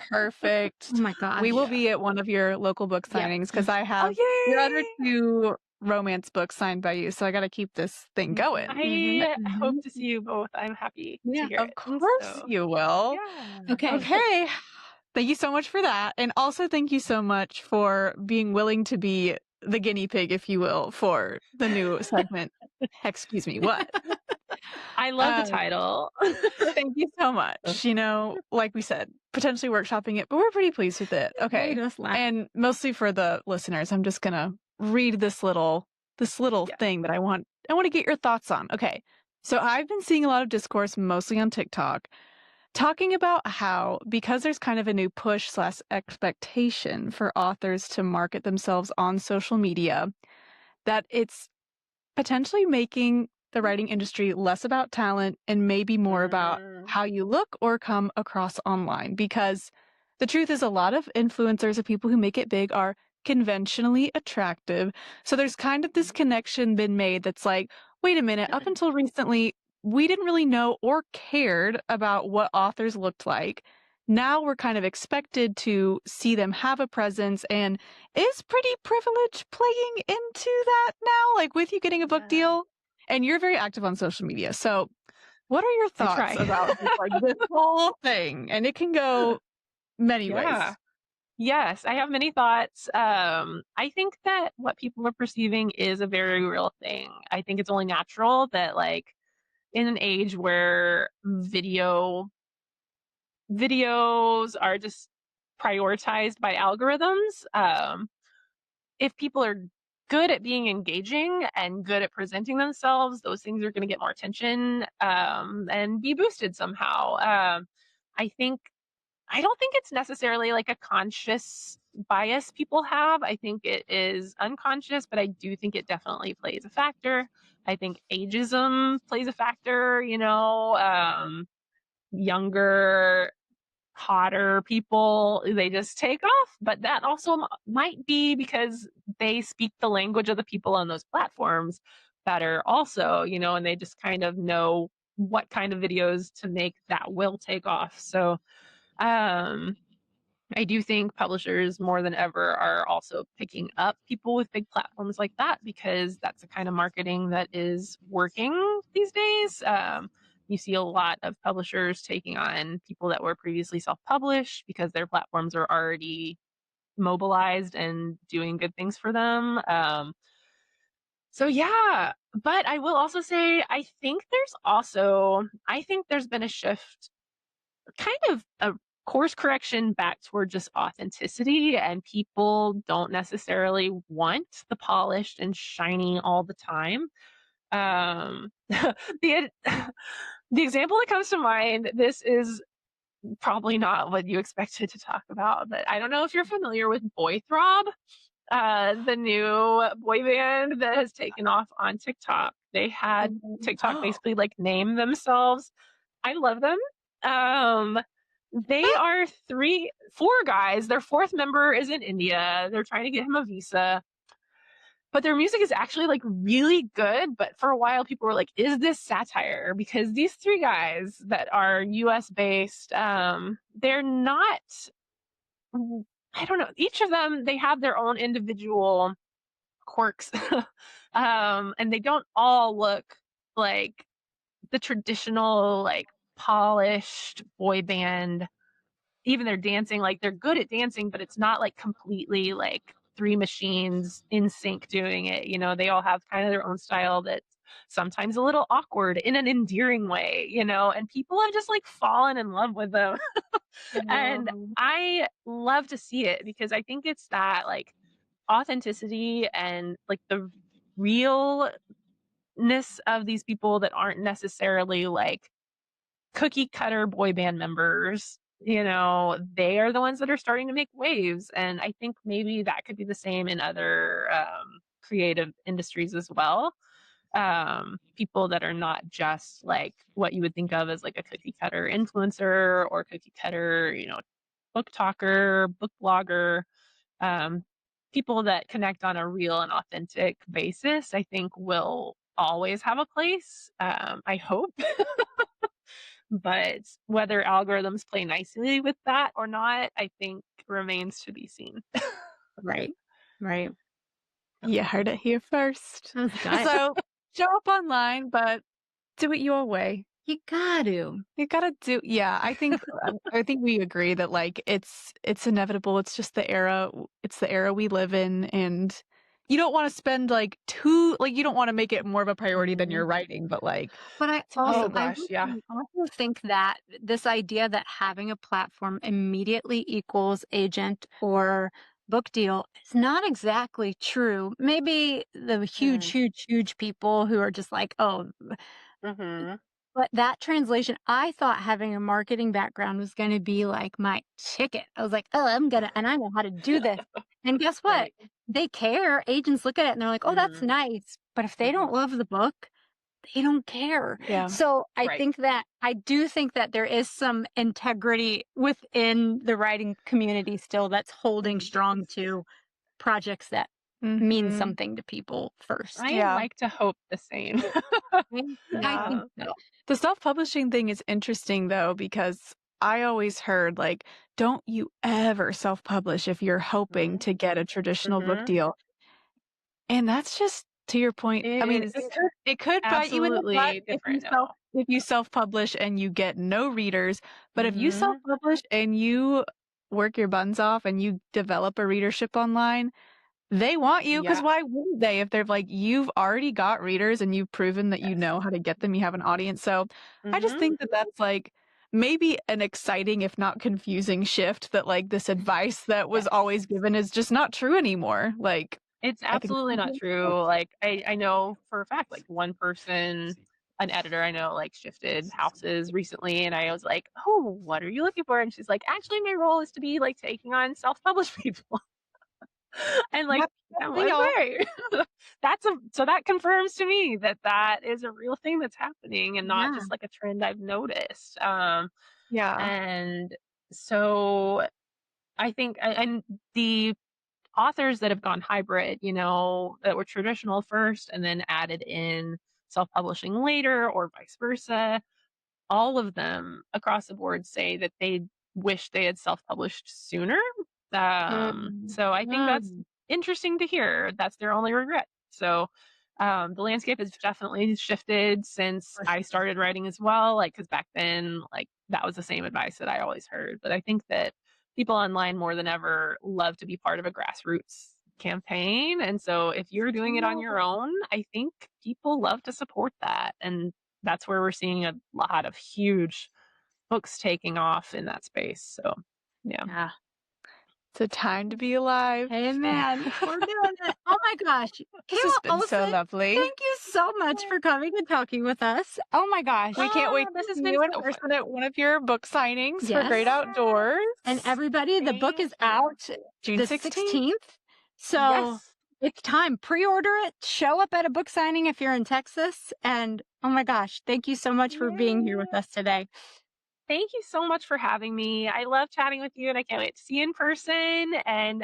[SPEAKER 4] Perfect.
[SPEAKER 3] Oh my gosh.
[SPEAKER 4] We will be at one of your local book signings because I have your other 2 romance books signed by you. So I got to keep this thing going.
[SPEAKER 5] I hope to see you both. I'm happy to hear
[SPEAKER 4] Of
[SPEAKER 5] it.
[SPEAKER 4] course you will.
[SPEAKER 5] Yeah.
[SPEAKER 4] Okay. Thank you so much for that. And also thank you so much for being willing to be the guinea pig, if you will, for the new segment. Excuse me, what?
[SPEAKER 5] I love the title.
[SPEAKER 4] Thank you so much. You know, like we said, potentially workshopping it, but we're pretty pleased with it. Okay. And mostly for the listeners, I'm just gonna read this little thing that I want to get your thoughts on. Okay. So I've been seeing a lot of discourse, mostly on TikTok, talking about how, because there's kind of a new push / expectation for authors to market themselves on social media, that it's potentially making the writing industry less about talent and maybe more about how you look or come across online. Because the truth is, a lot of influencers or people who make it big are conventionally attractive. So there's kind of this connection been made that's like, wait a minute, up until recently, we didn't really know or cared about what authors looked like. Now we're kind of expected to see them have a presence. And is pretty privilege playing into that now? Like with you getting a book deal? And you're very active on social media. So what are your thoughts about this whole thing? And it can go many ways.
[SPEAKER 5] Yes, I have many thoughts. I think that what people are perceiving is a very real thing. I think it's only natural that, like, in an age where videos are just prioritized by algorithms, if people are good at being engaging and good at presenting themselves, those things are going to get more attention and be boosted somehow. I don't think it's necessarily like a conscious bias people have. I think it is unconscious, but I do think it definitely plays a factor. I think ageism plays a factor, younger, hotter people, they just take off. But that also might be because they speak the language of the people on those platforms better also, and they just kind of know what kind of videos to make that will take off. So I do think publishers more than ever are also picking up people with big platforms like that, because that's the kind of marketing that is working these days. You see a lot of publishers taking on people that were previously self-published because their platforms are already mobilized and doing good things for them. So yeah, but I will also say, I think there's been a shift, kind of a course correction back toward just authenticity, and people don't necessarily want the polished and shiny all the time. The the example that comes to mind, this is probably not what you expected to talk about, but I don't know if you're familiar with Boy Throb, the new boy band that has taken off on TikTok. They had TikTok basically like name themselves. I love them. They are 4 guys. Their 4th member is in India. They're trying to get him a visa. But their music is actually like really good. But for a while, people were like, is this satire? Because these 3 guys that are US based, they're not, I don't know, each of them, they have their own individual quirks. And they don't all look like the traditional, like, polished boy band. Even their dancing, like, they're good at dancing, but it's not like completely like 3 machines in sync doing it. They all have kind of their own style that's sometimes a little awkward in an endearing way, and people have just like fallen in love with them. And I love to see it, because I think it's that like authenticity and like the realness of these people that aren't necessarily like cookie cutter boy band members you know, they are the ones that are starting to make waves. And I think maybe that could be the same in other creative industries as well. People that are not just like what you would think of as like a cookie cutter influencer or cookie cutter, you know, book talker, book blogger, um, people that connect on a real and authentic basis, I think will always have a place. I hope. But whether algorithms play nicely with that or not, I think remains to be seen.
[SPEAKER 3] Right. Right.
[SPEAKER 4] You heard it here first.
[SPEAKER 3] That's good.
[SPEAKER 4] So show up online, but do it your way.
[SPEAKER 3] You got to.
[SPEAKER 4] You gotta do. Yeah, I think we agree that like it's inevitable. It's just the era. It's the era we live in, and you don't want to spend like you don't want to make it more of a priority than your writing, but like.
[SPEAKER 3] But I
[SPEAKER 5] Oh
[SPEAKER 3] also,
[SPEAKER 5] gosh, yeah.
[SPEAKER 3] I also think that this idea that having a platform immediately equals agent or book deal is not exactly true. Maybe the huge people who are just like, oh,
[SPEAKER 5] Mm-hmm.
[SPEAKER 3] but that translation, I thought having a marketing background was going to be like my ticket. I was like, oh, and I know how to do this. And guess what?
[SPEAKER 5] Right.
[SPEAKER 3] They care. Agents look at it and they're like, oh, that's nice. But if they don't love the book, they don't care.
[SPEAKER 4] Yeah.
[SPEAKER 3] So I
[SPEAKER 5] Right.
[SPEAKER 3] do think that there is some integrity within the writing community still that's holding strong to projects that mean something to people first.
[SPEAKER 5] I
[SPEAKER 4] Yeah.
[SPEAKER 5] like to hope the same.
[SPEAKER 3] I
[SPEAKER 4] Yeah.
[SPEAKER 3] think so.
[SPEAKER 4] The self-publishing thing is interesting though, because I always heard like, don't you ever self-publish if you're hoping to get a traditional book deal. And that's just to your point. I mean,
[SPEAKER 5] It is
[SPEAKER 4] it could bite you in the butt
[SPEAKER 5] absolutely different now.
[SPEAKER 4] if you self-publish and you get no readers. But if you self-publish and you work your buns off and you develop a readership online, they want you, because
[SPEAKER 5] Yeah.
[SPEAKER 4] why wouldn't they? If they're like, you've already got readers and you've proven that you know how to get them, you have an audience. So I just think that that's like maybe an exciting, if not confusing shift, that like this advice that was always given is just not true anymore. Like,
[SPEAKER 5] It's
[SPEAKER 4] I think
[SPEAKER 5] absolutely not true. Like I know for a fact, like one person, an editor I know, like shifted houses recently, and I was like, oh, what are you looking for? And she's like, actually, my role is to be like taking on self-published people. And like, I'm like, okay. So that confirms to me that that is a real thing that's happening and not just like a trend I've noticed.
[SPEAKER 4] Yeah.
[SPEAKER 5] And so I think, and the authors that have gone hybrid, you know, that were traditional first and then added in self-publishing later or vice versa, all of them across the board say that they wish they had self-published sooner. So I think that's interesting to hear. That's their only regret. So the landscape has definitely shifted since I started writing as well. Like, because back then, like, that was the same advice that I always heard. But I think that people online more than ever love to be part of a grassroots campaign. And so if you're doing it on your own, I think people love to support that. And that's where we're seeing a lot of huge books taking off in that space. So, yeah.
[SPEAKER 4] It's a time to be alive.
[SPEAKER 3] Amen. We're doing it. Oh my gosh.
[SPEAKER 4] This has
[SPEAKER 3] Kayla
[SPEAKER 4] been so
[SPEAKER 3] Olson,
[SPEAKER 4] lovely.
[SPEAKER 3] thank you so much for coming and talking with us. Oh my gosh.
[SPEAKER 4] We can't wait
[SPEAKER 5] This
[SPEAKER 4] to
[SPEAKER 5] has
[SPEAKER 4] see
[SPEAKER 5] been
[SPEAKER 4] you in
[SPEAKER 5] so
[SPEAKER 4] person
[SPEAKER 5] fun.
[SPEAKER 4] at one of your book signings for
[SPEAKER 3] Yes.
[SPEAKER 4] Great Outdoors.
[SPEAKER 3] And everybody, the book is out
[SPEAKER 4] June
[SPEAKER 3] the
[SPEAKER 4] 16th.
[SPEAKER 3] So
[SPEAKER 5] Yes.
[SPEAKER 3] it's time. Pre-order it. Show up at a book signing if you're in Texas. And oh my gosh, thank you so much for being here with us today.
[SPEAKER 5] Thank you so much for having me. I love chatting with you, and I can't wait to see you in person and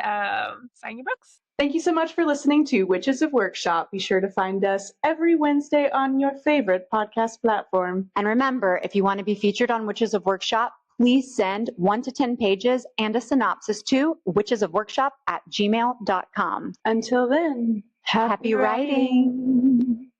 [SPEAKER 5] sign your books.
[SPEAKER 2] Thank you so much for listening to Witches of Workshop. Be sure to find us every Wednesday on your favorite podcast platform.
[SPEAKER 1] And remember, if you want to be featured on Witches of Workshop, please send 1 to 10 pages and a synopsis to witchesofworkshop@gmail.com.
[SPEAKER 2] Until then,
[SPEAKER 1] Happy writing.